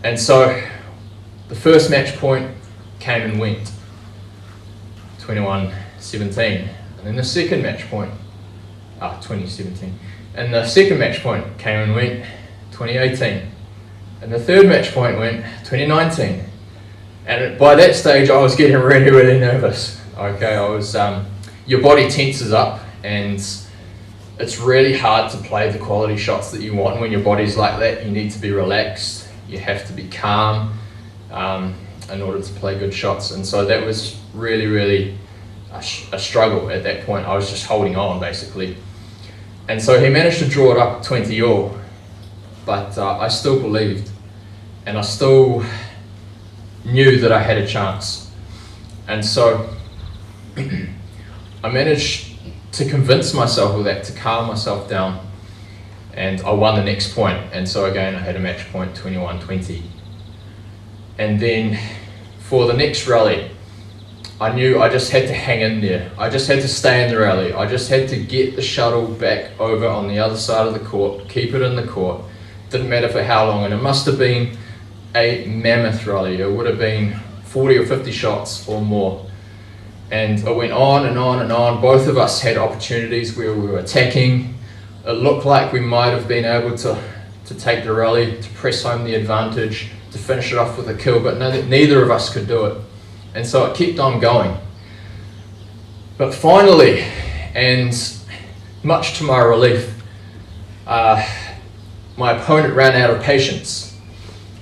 Speaker 5: And so the first match point came and went, 21-17, and then the second match point, 2017, and the second match point came and went, 2018, and the third match point went, 2019, and by that stage I was getting really, really nervous. Okay, I was, your body tenses up, and it's really hard to play the quality shots that you want when your body's like that. You need to be relaxed, you have to be calm in order to play good shots, and so that was really, really a struggle at that point. I was just holding on basically, and so he managed to draw it up 20 all, but I still believed, and I still knew that I had a chance, and so I managed to convince myself of that, to calm myself down, and I won the next point, and so again I had a match point, 21-20. And then for the next rally, I knew I just had to hang in there. I just had to stay in the rally. I just had to get the shuttle back over on the other side of the court, keep it in the court. Didn't matter for how long, and it must have been a mammoth rally. It would have been 40 or 50 shots or more. And it went on and on and on. Both of us had opportunities where we were attacking. It looked like we might have been able to take the rally, to press home the advantage, to finish it off with a kill, but neither of us could do it. And so it kept on going. But finally, and much to my relief, my opponent ran out of patience.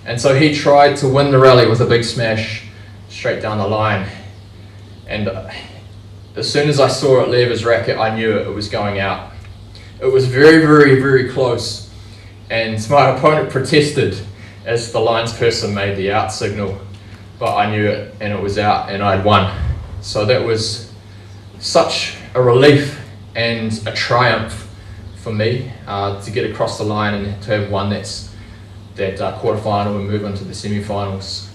Speaker 5: And so he tried to win the rally with a big smash straight down the line. And as soon as I saw it leave his racket, I knew it was going out. It was very, very, very close. And my opponent protested as the linesperson made the out signal, but I knew it, and it was out, and I'd won. So that was such a relief and a triumph for me to get across the line and to have won that quarterfinal and move into the semi-finals.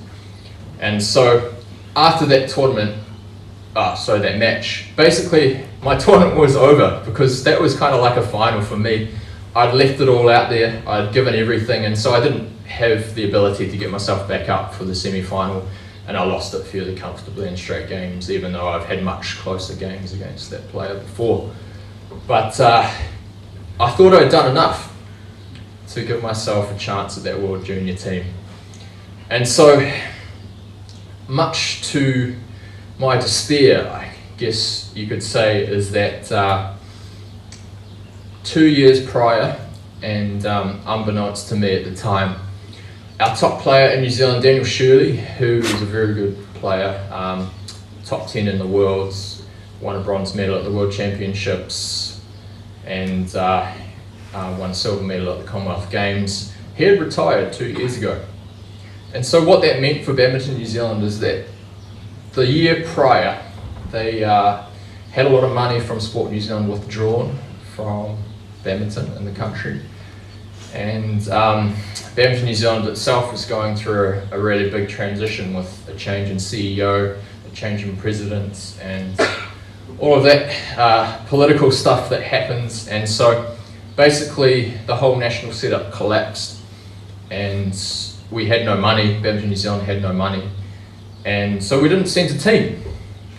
Speaker 5: And so after that tournament, that match, basically my tournament was over, because that was kind of like a final for me. I'd left it all out there, I'd given everything, and so I didn't have the ability to get myself back up for the semi-final, and I lost it fairly comfortably in straight games, even though I've had much closer games against that player before. But I thought I'd done enough to give myself a chance at that World Junior team. And so, much to my despair, I guess you could say, is that 2 years prior, and unbeknownst to me at the time, our top player in New Zealand, Daniel Shirley, who is a very good player, top 10 in the world, won a bronze medal at the World Championships, and won a silver medal at the Commonwealth Games. He had retired 2 years ago. And so what that meant for Badminton New Zealand is that the year prior, they had a lot of money from Sport New Zealand withdrawn from badminton in the country. And Badminton New Zealand itself was going through a really big transition with a change in CEO, a change in president, and all of that political stuff that happens. And so basically the whole national setup collapsed, and we had no money. Badminton New Zealand had no money, and so we didn't send a team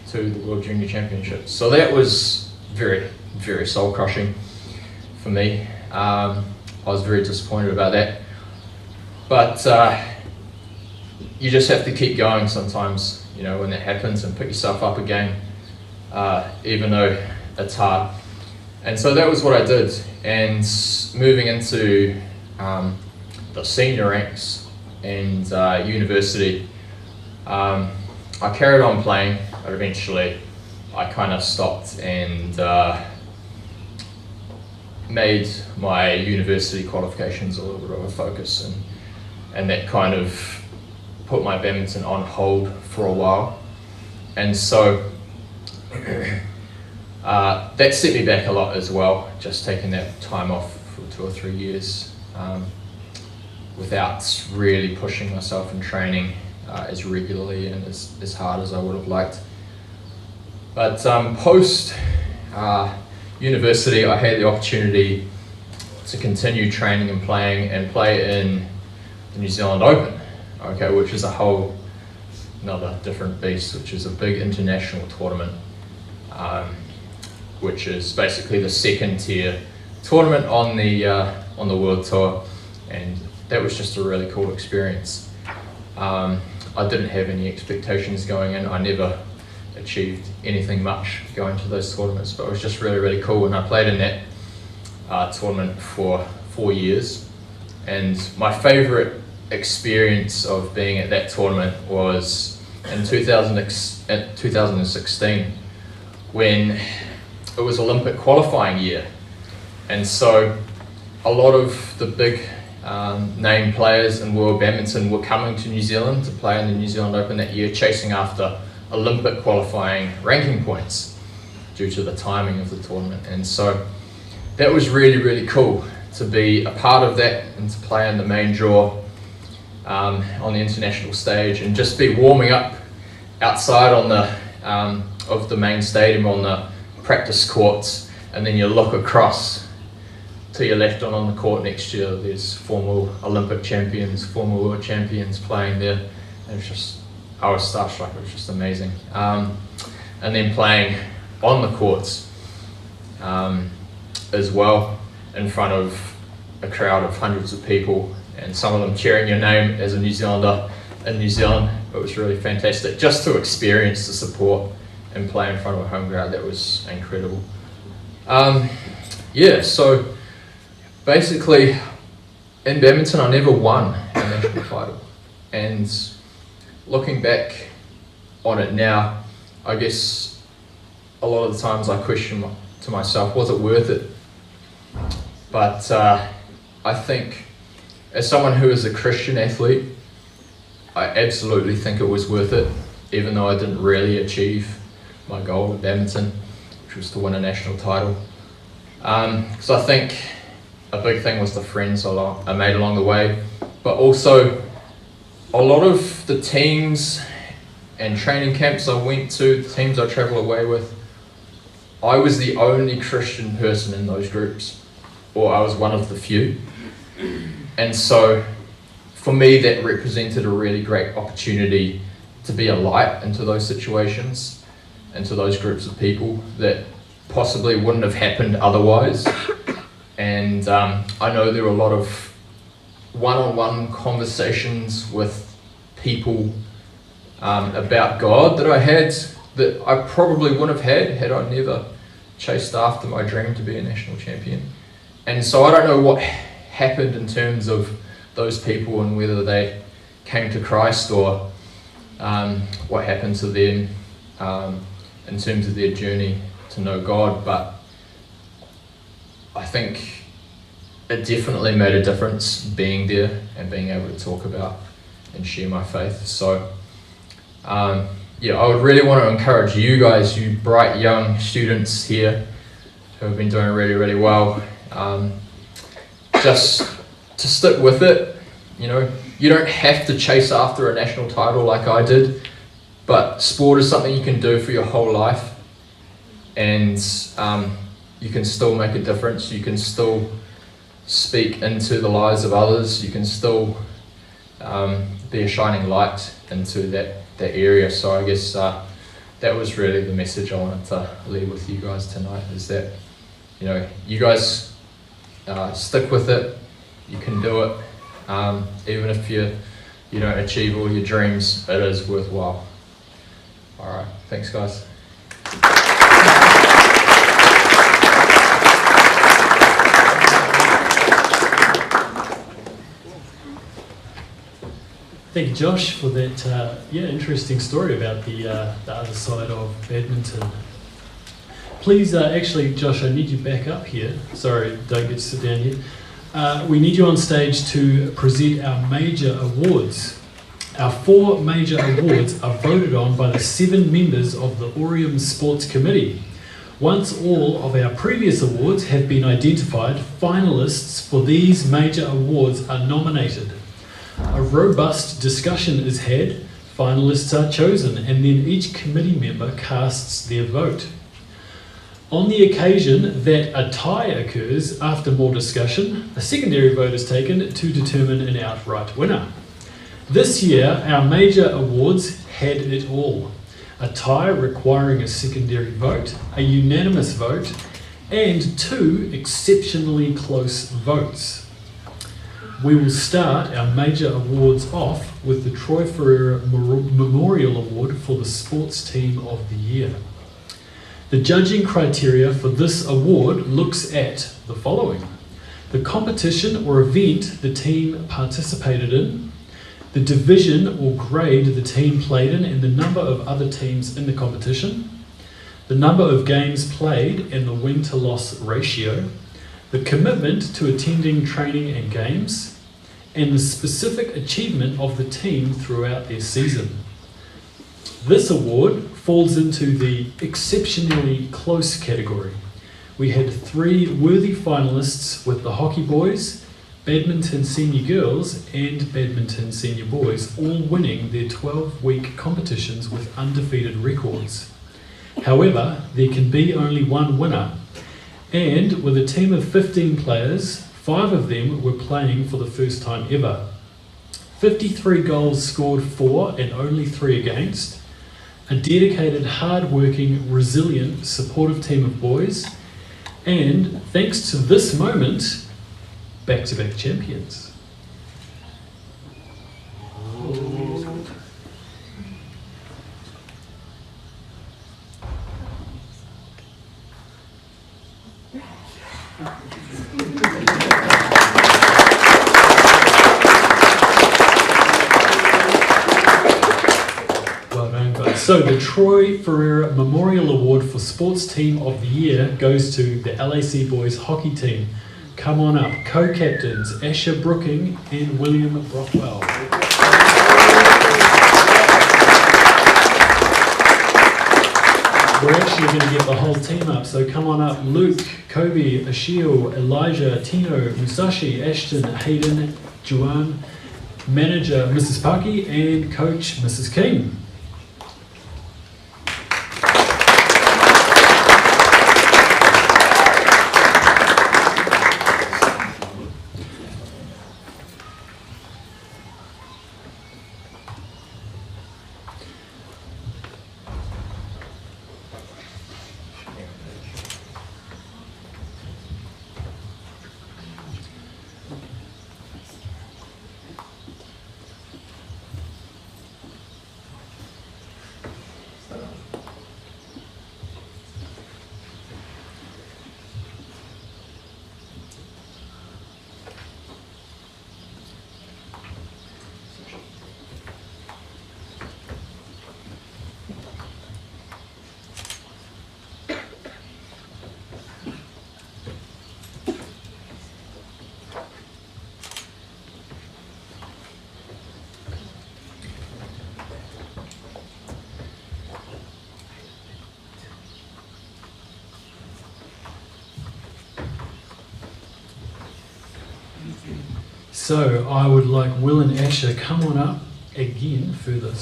Speaker 5: to the World Junior Championships. So that was very, very soul crushing for me. I was very disappointed about that, but you just have to keep going sometimes, you know, when that happens, and pick yourself up again, even though it's hard. And so that was what I did. And moving into the senior ranks and university, I carried on playing, but eventually I kind of stopped and made my university qualifications a little bit of a focus, and and that kind of put my badminton on hold for a while. And so that set me back a lot as well, just taking that time off for 2 or 3 years without really pushing myself in training as regularly and as hard as I would have liked. But post university, I had the opportunity to continue training and play in the New Zealand Open, okay, which is a whole another different beast, which is a big international tournament, which is basically the second tier tournament on the World Tour, and that was just a really cool experience. I didn't have any expectations going in. I never achieved anything much going to those tournaments, but it was just really, really cool. And I played in that tournament for 4 years. And my favorite experience of being at that tournament was in 2016, when it was Olympic qualifying year. And so a lot of the big name players in world badminton were coming to New Zealand to play in the New Zealand Open that year, chasing after Olympic qualifying ranking points due to the timing of the tournament. And so that was really, really cool to be a part of that and to play in the main draw on the international stage, and just be warming up outside on the of the main stadium on the practice courts, and then you look across to your left and on the court next year there's former Olympic champions, former world champions playing there. It was just, I was starstruck, it was just amazing. And then playing on the courts as well, in front of a crowd of hundreds of people, and some of them cheering your name as a New Zealander in New Zealand. It was really fantastic just to experience the support and play in front of a home crowd. That was incredible. Yeah, so basically in badminton I never won a national title, and looking back on it now, I guess a lot of the times I question to myself, was it worth it? But I think as someone who is a Christian athlete, I absolutely think it was worth it, even though I didn't really achieve my goal of badminton, which was to win a national title. Because I think a big thing was the friends I made along the way, but also a lot of the teams and training camps I went to, the teams I travelled away with, I was the only Christian person in those groups, or I was one of the few. And so for me that represented a really great opportunity to be a light into those situations, into those groups of people that possibly wouldn't have happened otherwise. And I know there were a lot of one-on-one conversations with people about God that I had that I probably wouldn't have had I never chased after my dream to be a national champion. And so I don't know what happened in terms of those people and whether they came to Christ or what happened to them in terms of their journey to know God, but I think it definitely made a difference being there and being able to talk about and share my faith. So yeah, I would really want to encourage you guys, you bright young students here who have been doing really, really well, just to stick with it. You know, you don't have to chase after a national title like I did, but sport is something you can do for your whole life, and you can still make a difference. You can still speak into the lives of others. You can still be a shining light into that area. So I guess that was really the message I wanted to leave with you guys tonight, is that, you know, you guys stick with it. You can do it. Even if you don't achieve all your dreams, it is worthwhile. All right, thanks guys.
Speaker 1: Thank you, Josh, for that interesting story about the other side of badminton. Please, actually, Josh, I need you back up here. Sorry, don't get to sit down here. we need you on stage to present our major awards. Our 4 major awards are voted on by the 7 members of the Aureum Sports Committee. Once all of our previous awards have been identified, finalists for these major awards are nominated. A robust discussion is had, finalists are chosen, and then each committee member casts their vote. On the occasion that a tie occurs after more discussion, a secondary vote is taken to determine an outright winner. This year, our major awards had it all. A tie requiring a secondary vote, a unanimous vote, and 2 exceptionally close votes. We will start our major awards off with the Troy Ferreira Memorial Award for the Sports Team of the Year. The judging criteria for this award looks at the following: the competition or event the team participated in, the division or grade the team played in and the number of other teams in the competition, the number of games played and the win-to-loss ratio, the commitment to attending training and games, and the specific achievement of the team throughout their season. This award falls into the exceptionally close category. We had 3 worthy finalists with the hockey boys, badminton senior girls and badminton senior boys, all winning their 12-week competitions with undefeated records. However, there can be only one winner, and with a team of 15 players, 5 of them were playing for the first time ever. 53 goals scored for and only 3 against, a dedicated, hard-working, resilient, supportive team of boys, and thanks to this moment, back-to-back champions. Well done, guys. So the Troy Ferreira Memorial Award for Sports Team of the Year goes to the LAC Boys Hockey Team. Come on up, co-captains Asher Brooking and William Brockwell. We're actually going to get the whole team up, so come on up: Luke, Kobe, Ashil, Elijah, Tino, Musashi, Ashton, Hayden, Juan, manager Mrs. Paki, and coach Mrs. King. So I would like Will and Asher come on up again further,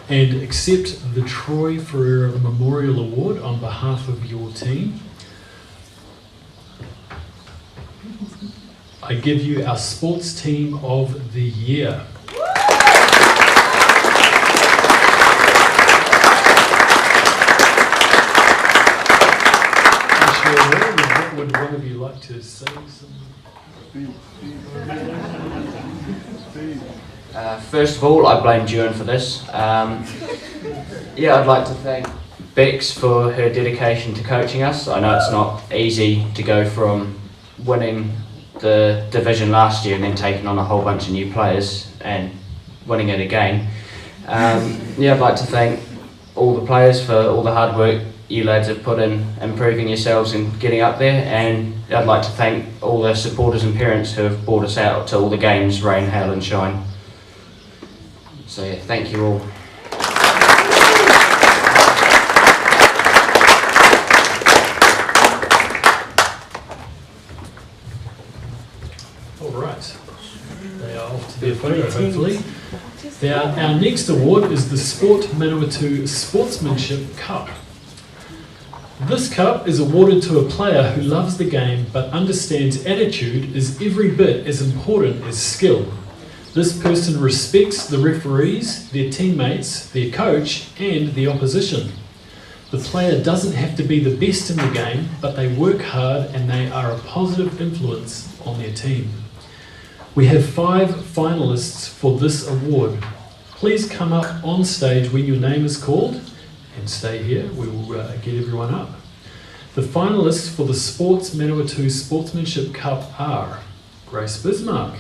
Speaker 1: and accept the Troy Ferreira Memorial Award on behalf of your team. I give you our Sports Team of the Year. Asher, would one of you like to say something?
Speaker 6: First of all, I blame Juan for this. Yeah, I'd like to thank Bex for her dedication to coaching us. I know it's not easy to go from winning the division last year and then taking on a whole bunch of new players and winning it again. Yeah, I'd like to thank all the players for all the hard work you lads have put in improving yourselves and getting up there, and I'd like to thank all the supporters and parents who have brought us out to all the games, rain, hail and shine. So yeah, thank you all.
Speaker 1: All right, they are off to their photo, hopefully. Now, our next award is the Sport Manawatu Sportsmanship Cup. This cup is awarded to a player who loves the game but understands attitude is every bit as important as skill. This person respects the referees, their teammates, their coach, and the opposition. The player doesn't have to be the best in the game, but they work hard and they are a positive influence on their team. We have 5 finalists for this award. Please come up on stage when your name is called and stay here. We will get everyone up. The finalists for the Sports Manawatu Sportsmanship Cup are Grace Bismarck.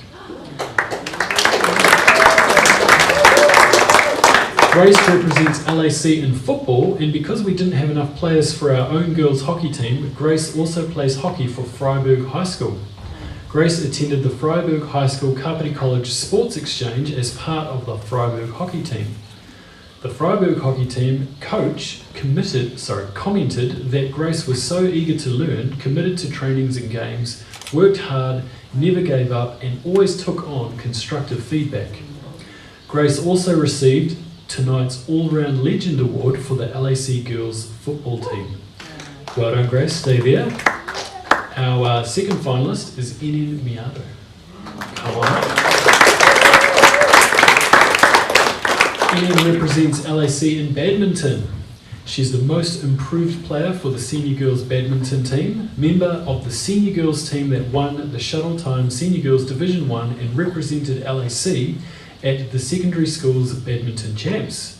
Speaker 1: Grace represents LAC in football, and because we didn't have enough players for our own girls hockey team, Grace also plays hockey for Freiburg High School. Grace attended the Freiburg High School Kapiti College Sports Exchange as part of the Freiburg hockey team. The Freiburg hockey team coach commented that Grace was so eager to learn, committed to trainings and games, worked hard, never gave up, and always took on constructive feedback. Grace also received tonight's All-Round Legend Award for the LAC girls football team. Well done, Grace, stay there. Our second finalist is Inen Miado. Come on up. Inen represents LAC in badminton. She's the most improved player for the senior girls badminton team, member of the senior girls team that won the Shuttle Time Senior Girls Division 1 and represented LAC at the secondary schools badminton champs.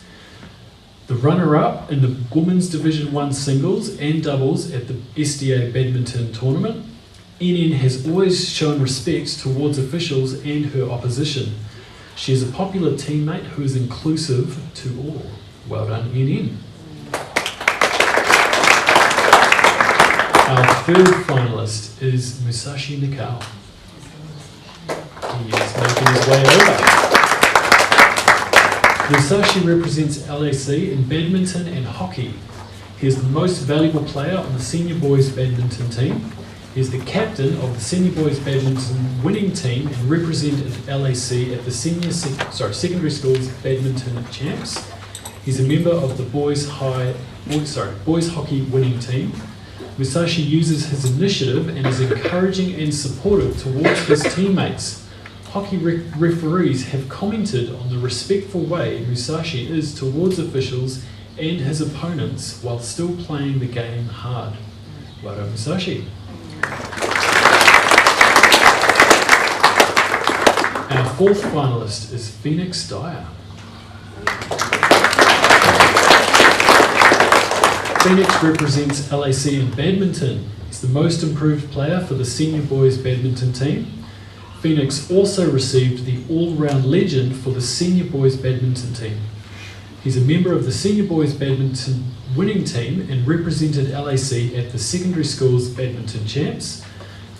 Speaker 1: The runner-up in the Women's Division 1 singles and doubles at the SDA badminton tournament. Inen has always shown respect towards officials and her opposition. She is a popular teammate who is inclusive to all. Well done, Inen. Our third finalist is Musashi Nikao. He is making his way over. Musashi represents LAC in badminton and hockey. He is the most valuable player on the senior boys badminton team. He is the captain of the senior boys badminton winning team and represented LAC at the secondary schools badminton champs. He's a member of the boys hockey winning team. Musashi uses his initiative and is encouraging and supportive towards his teammates. Hockey referees have commented on the respectful way Musashi is towards officials and his opponents while still playing the game hard. Well done, Musashi. Our fourth finalist is Phoenix Dyer. Phoenix represents LAC in badminton. He's the most improved player for the senior boys badminton team. Phoenix also received the All-Round Legend for the senior boys badminton team. He's a member of the senior boys badminton winning team and represented LAC at the secondary schools badminton champs.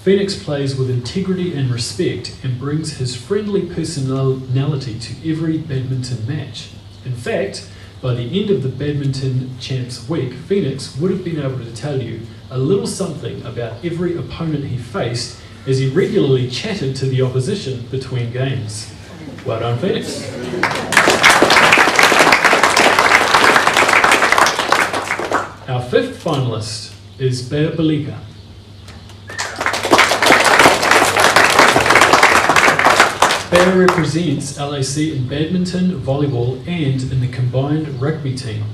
Speaker 1: Phoenix plays with integrity and respect and brings his friendly personality to every badminton match. In fact, by the end of the badminton champs week, Phoenix would have been able to tell you a little something about every opponent he faced as he regularly chatted to the opposition between games. Well done, Phoenix. Our fifth finalist is Bea Balika. Bea represents LAC in badminton, volleyball, and in the combined rugby team.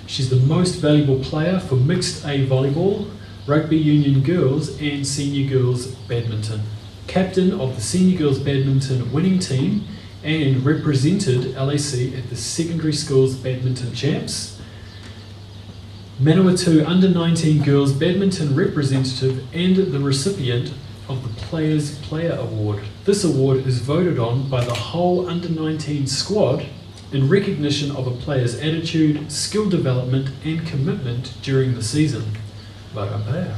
Speaker 1: She's the most valuable player for mixed A volleyball, rugby union girls and senior girls badminton. Captain of the senior girls badminton winning team and represented LAC at the secondary schools badminton champs. Manawatu Under-19 girls badminton representative and the recipient of the Players Player Award. This award is voted on by the whole Under-19 squad in recognition of a player's attitude, skill development and commitment during the season. Well done, player.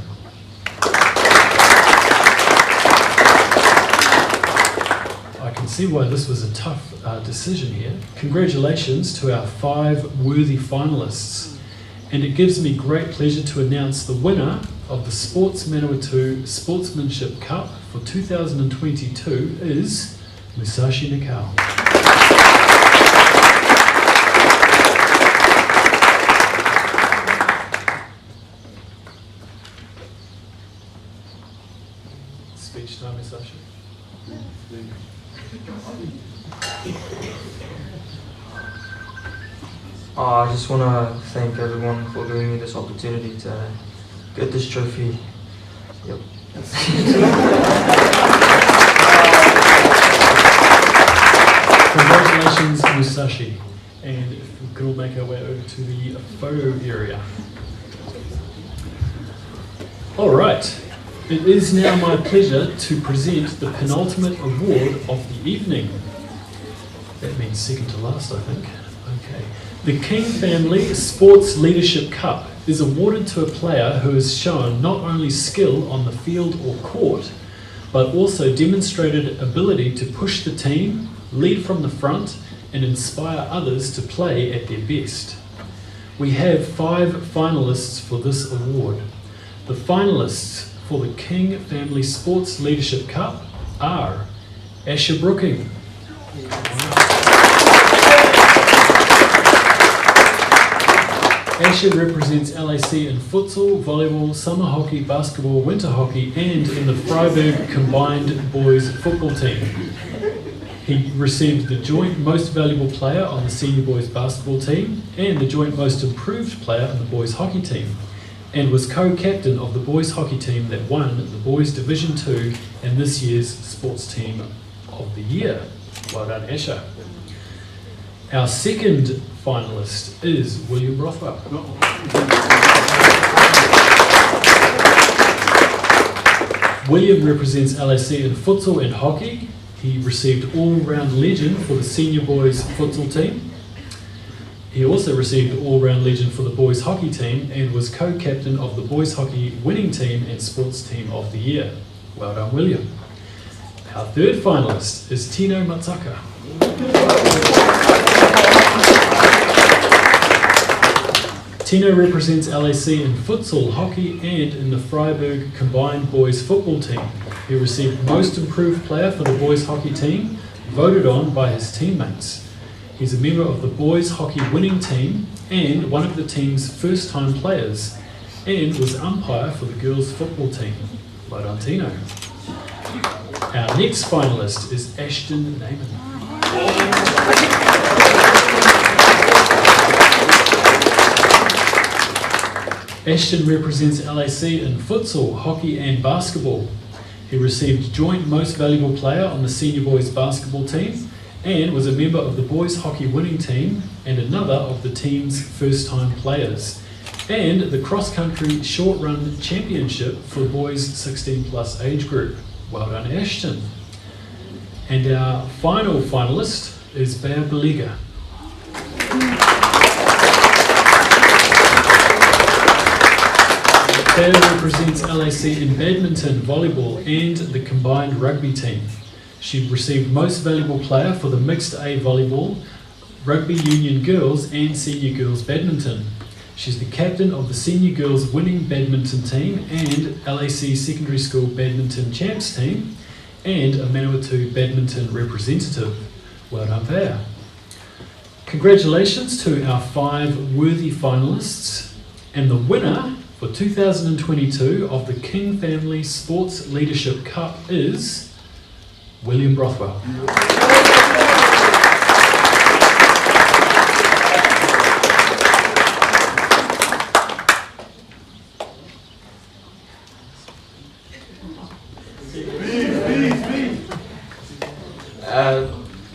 Speaker 1: I can see why this was a tough decision here. Congratulations to our 5 worthy finalists. And it gives me great pleasure to announce the winner of the Sports Manawatu Sportsmanship Cup for 2022 is Musashi Nikau. Speech time, Musashi.
Speaker 4: I just want to thank everyone for giving me this opportunity to get this trophy. Yep.
Speaker 1: Congratulations, Musashi. And if we could all make our way over to the photo area. All right. It is now my pleasure to present the penultimate award of the evening. That means second to last, I think. Okay. The King Family Sports Leadership Cup is awarded to a player who has shown not only skill on the field or court, but also demonstrated ability to push the team, lead from the front, and inspire others to play at their best. We have 5 finalists for this award. The finalists for the King Family Sports Leadership Cup are Asher Brooking, Asher represents LAC in futsal, volleyball, summer hockey, basketball, winter hockey, and in the Freiburg combined boys football team. He received the joint most valuable player on the senior boys basketball team and the joint most improved player on the boys hockey team, and was co-captain of the boys hockey team that won the boys Division 2 and this year's Sports Team of the Year. Well done, Asher. Our second finalist is William Rothwell. William represents LAC in futsal and hockey. He received all-round legend for the senior boys futsal team. He also received all-round legend for the boys hockey team and was co-captain of the boys hockey winning team and sports team of the year. Well done, William. Our third finalist is Tino Matsaka. Tino represents LAC in futsal, hockey and in the Freiburg combined boys football team. He received most improved player for the boys hockey team, voted on by his teammates. He's a member of the boys hockey winning team and one of the team's first-time players, and was umpire for the girls football team. Well done, Tino. Our next finalist is Ashton Naiman. Ashton represents LAC in futsal, hockey and basketball. He received joint most valuable player on the senior boys basketball team and was a member of the boys hockey winning team and another of the team's first-time players, and the cross-country short-run championship for boys 16+ age group. Well done, Ashton. And our final finalist is Bea Beliga. Bea represents LAC in badminton, volleyball and the combined rugby team. She received most valuable player for the mixed A volleyball, rugby union girls and senior girls badminton. She's the captain of the senior girls winning badminton team and LAC secondary school badminton champs team, and a Manawatu badminton representative. Well done, Bea. Congratulations to our 5 worthy finalists, and the winner for 2022 of the King Family Sports Leadership Cup is William Rothwell.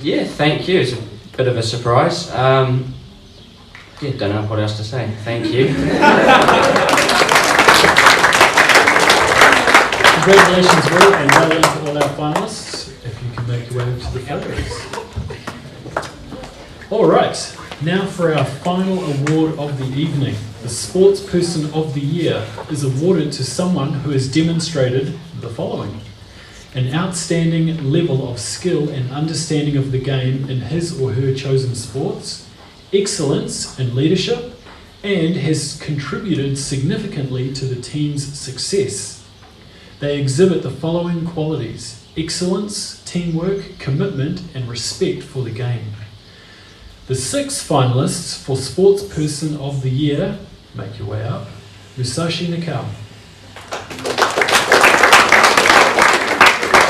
Speaker 6: Yeah, thank you. It's a bit of a surprise. Yeah, don't know what else to say. Thank you.
Speaker 1: Congratulations, Will, and well done to all our finalists. If you can make your way over to the photos. All right, now for our final award of the evening. The Sportsperson of the Year is awarded to someone who has demonstrated the following: an outstanding level of skill and understanding of the game in his or her chosen sports, excellence in leadership, and has contributed significantly to the team's success. They exhibit the following qualities: excellence, teamwork, commitment, and respect for the game. The 6 finalists for Sportsperson of the Year, make your way up, Musashi Nakao.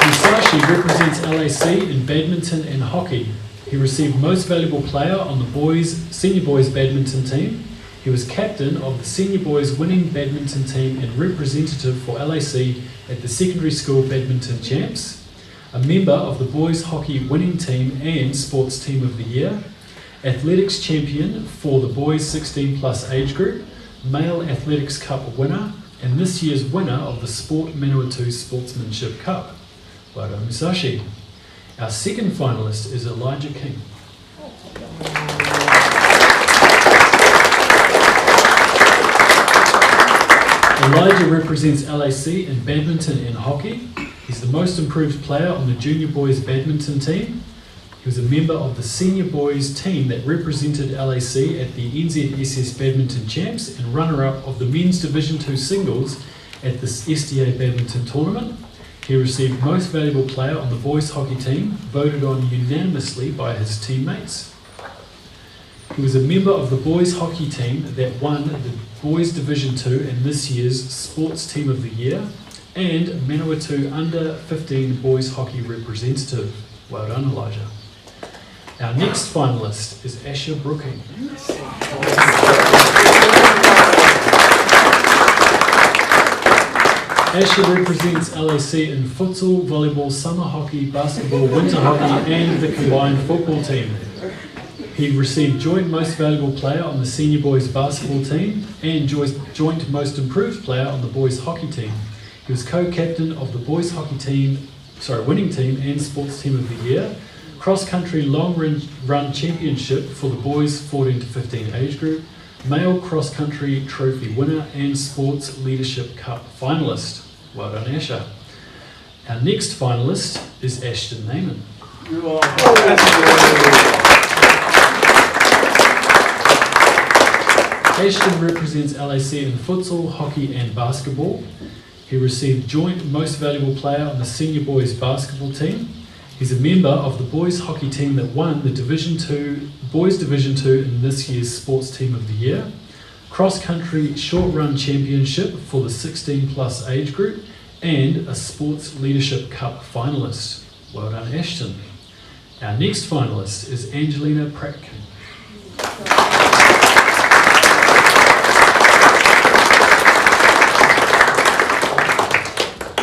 Speaker 1: Musashi represents LAC in badminton and hockey. He received Most Valuable Player on the senior boys badminton team. He was captain of the senior boys winning badminton team and representative for LAC at the secondary school badminton champs, a member of the boys hockey winning team and sports team of the year, athletics champion for the boys 16 plus age group, male athletics cup winner, and this year's winner of the Sport Manawatu Sportsmanship Cup. Well done, Musashi. Our second finalist is Elijah King. Elijah represents LAC in badminton and hockey. He's the most improved player on the junior boys badminton team. He was a member of the senior boys team that represented LAC at the NZSS Badminton Champs and runner-up of the men's Division 2 singles at the SDA Badminton Tournament. He received Most Valuable Player on the boys hockey team, voted on unanimously by his teammates. He was a member of the boys hockey team that won the boys Division 2 in this year's Sports Team of the Year, and Manawatu Under 15 boys hockey representative. Well done, Elijah. Our next finalist is Asher Brooking. Asher represents LAC in futsal, volleyball, summer hockey, basketball, winter hockey, and the combined football team. He received joint Most Valuable Player on the senior boys basketball team and joint Most Improved Player on the boys hockey team. He was co-captain of the boys hockey team, winning team and sports team of the year, cross-country long run championship for the boys 14 to 15 age group, male cross-country trophy winner, and sports leadership cup finalist. Well done, Asher. Our next finalist is Ashton Naiman. Ashton represents LAC in futsal, hockey, and basketball. He received joint Most Valuable Player on the senior boys basketball team. He's a member of the boys hockey team that won the boys Division 2 in this year's Sports Team of the Year, cross-country short run championship for the 16 plus age group, and a Sports Leadership Cup finalist. Well done, Ashton. Our next finalist is Angelina Pratkin.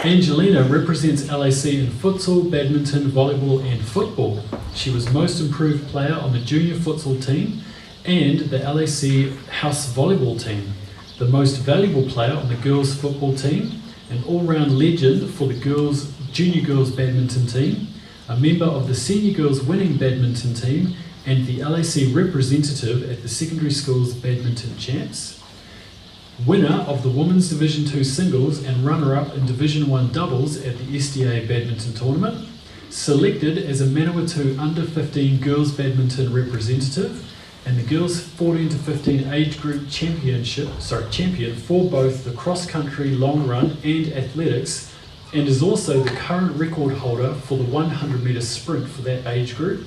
Speaker 1: Angelina represents LAC in futsal, badminton, volleyball, and football. She was Most Improved Player on the junior futsal team and the LAC house volleyball team, the Most Valuable Player on the girls football team, an all-round legend for the junior girls badminton team, a member of the senior girls winning badminton team, and the LAC representative at the secondary schools badminton champs. Winner of the Women's Division 2 singles and runner-up in Division 1 doubles at the SDA Badminton Tournament. Selected as a Manawatu Under 15 girls badminton representative and the girls 14 to 15 age group champion for both the cross-country long run and athletics, and is also the current record holder for the 100 metre sprint for that age group,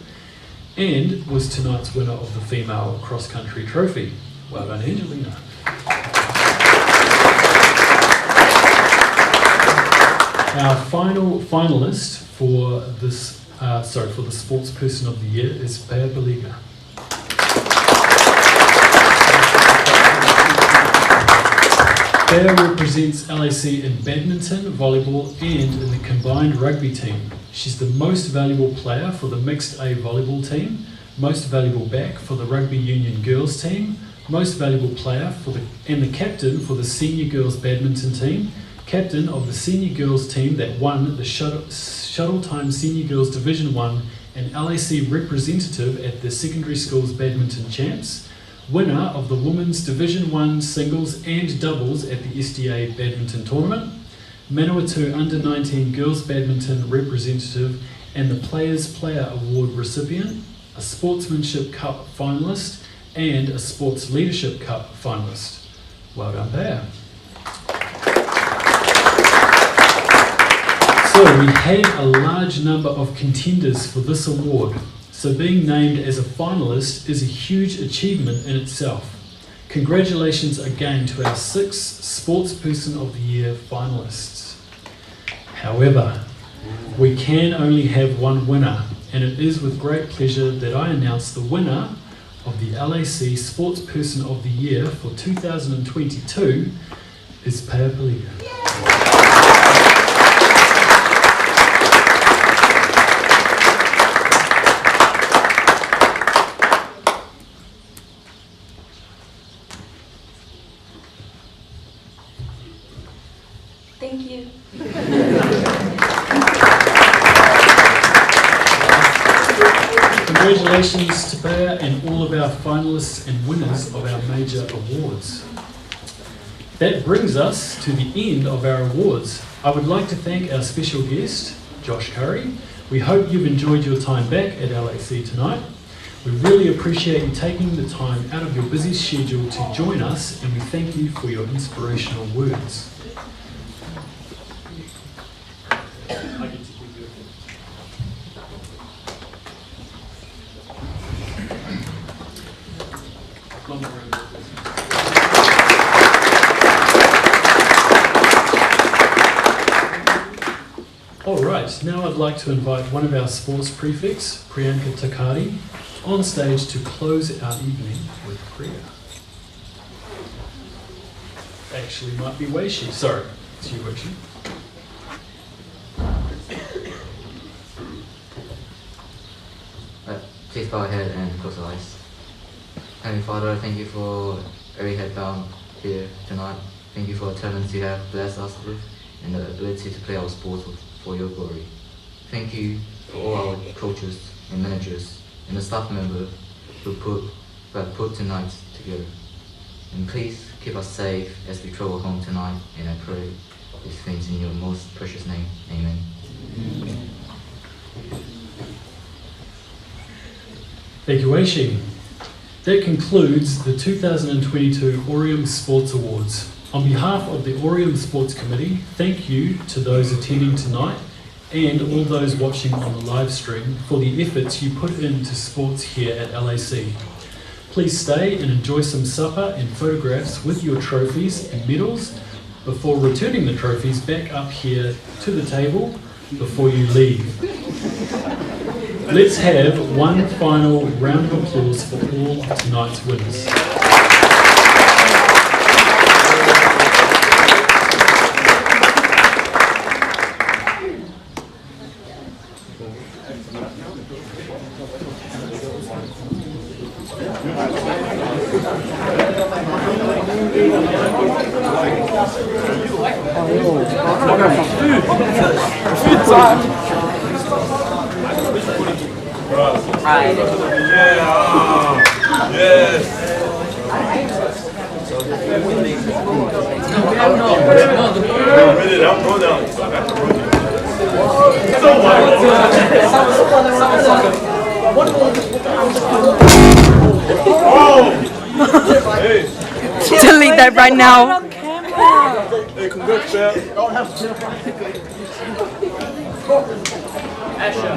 Speaker 1: and was tonight's winner of the female cross-country trophy. Well done, Angelina. Our final finalist for this, for the Sportsperson of the Year is Bea Baliga. Bea represents LAC in badminton, volleyball, and in the combined rugby team. She's the Most Valuable Player for the Mixed A volleyball team, Most Valuable Back for the Rugby Union girls team, Most Valuable Player and the captain for the senior girls badminton team, captain of the senior girls team that won the Shuttle Time Senior Girls Division 1 an LAC representative at the Secondary Schools Badminton Champs, winner of the Women's Division 1 Singles and Doubles at the SDA Badminton Tournament, Manawatu Under-19 Girls Badminton representative and the Players Player Award recipient, a Sportsmanship Cup finalist, and a Sports Leadership Cup finalist. Well done, Bear. So we had a large number of contenders for this award, so being named as a finalist is a huge achievement in itself. Congratulations again to our 6 Sportsperson of the Year finalists. However, we can only have one winner, and it is with great pleasure that I announce the winner of the LAC Sportsperson of the Year for 2022 is Pea Paliga.
Speaker 7: Thank you.
Speaker 1: Congratulations to Bea and all of our finalists and winners of our major awards. That brings us to the end of our awards. I would like to thank our special guest, Josh Curry. We hope you've enjoyed your time back at LAC tonight. We really appreciate you taking the time out of your busy schedule to join us, and we thank you for your inspirational words. Alright, now I'd like to invite one of our sports prefects, Priyanka Takati, on stage to close our evening with prayer. Actually, might be Weishi. Sorry, it's you, Weishi.
Speaker 8: Please bow your head and close your eyes. Heavenly Father, thank you for every head down here tonight. Thank you for the talents you have blessed us with and the ability to play our sports for your glory. Thank you for all our coaches and managers and the staff members who have put tonight together. And please keep us safe as we travel home tonight, and I pray these things in your most precious name. Amen.
Speaker 1: Thank you, Weishi. That concludes the 2022 Aureum Sports Awards. On behalf of the Aureum Sports Committee, thank you to those attending tonight and all those watching on the live stream for the efforts you put into sports here at LAC. Please stay and enjoy some supper and photographs with your trophies and medals before returning the trophies back up here to the table before you leave. Let's have one final round of applause for all of tonight's winners.
Speaker 7: Delete that right now.
Speaker 9: Hey, congrats, Asha.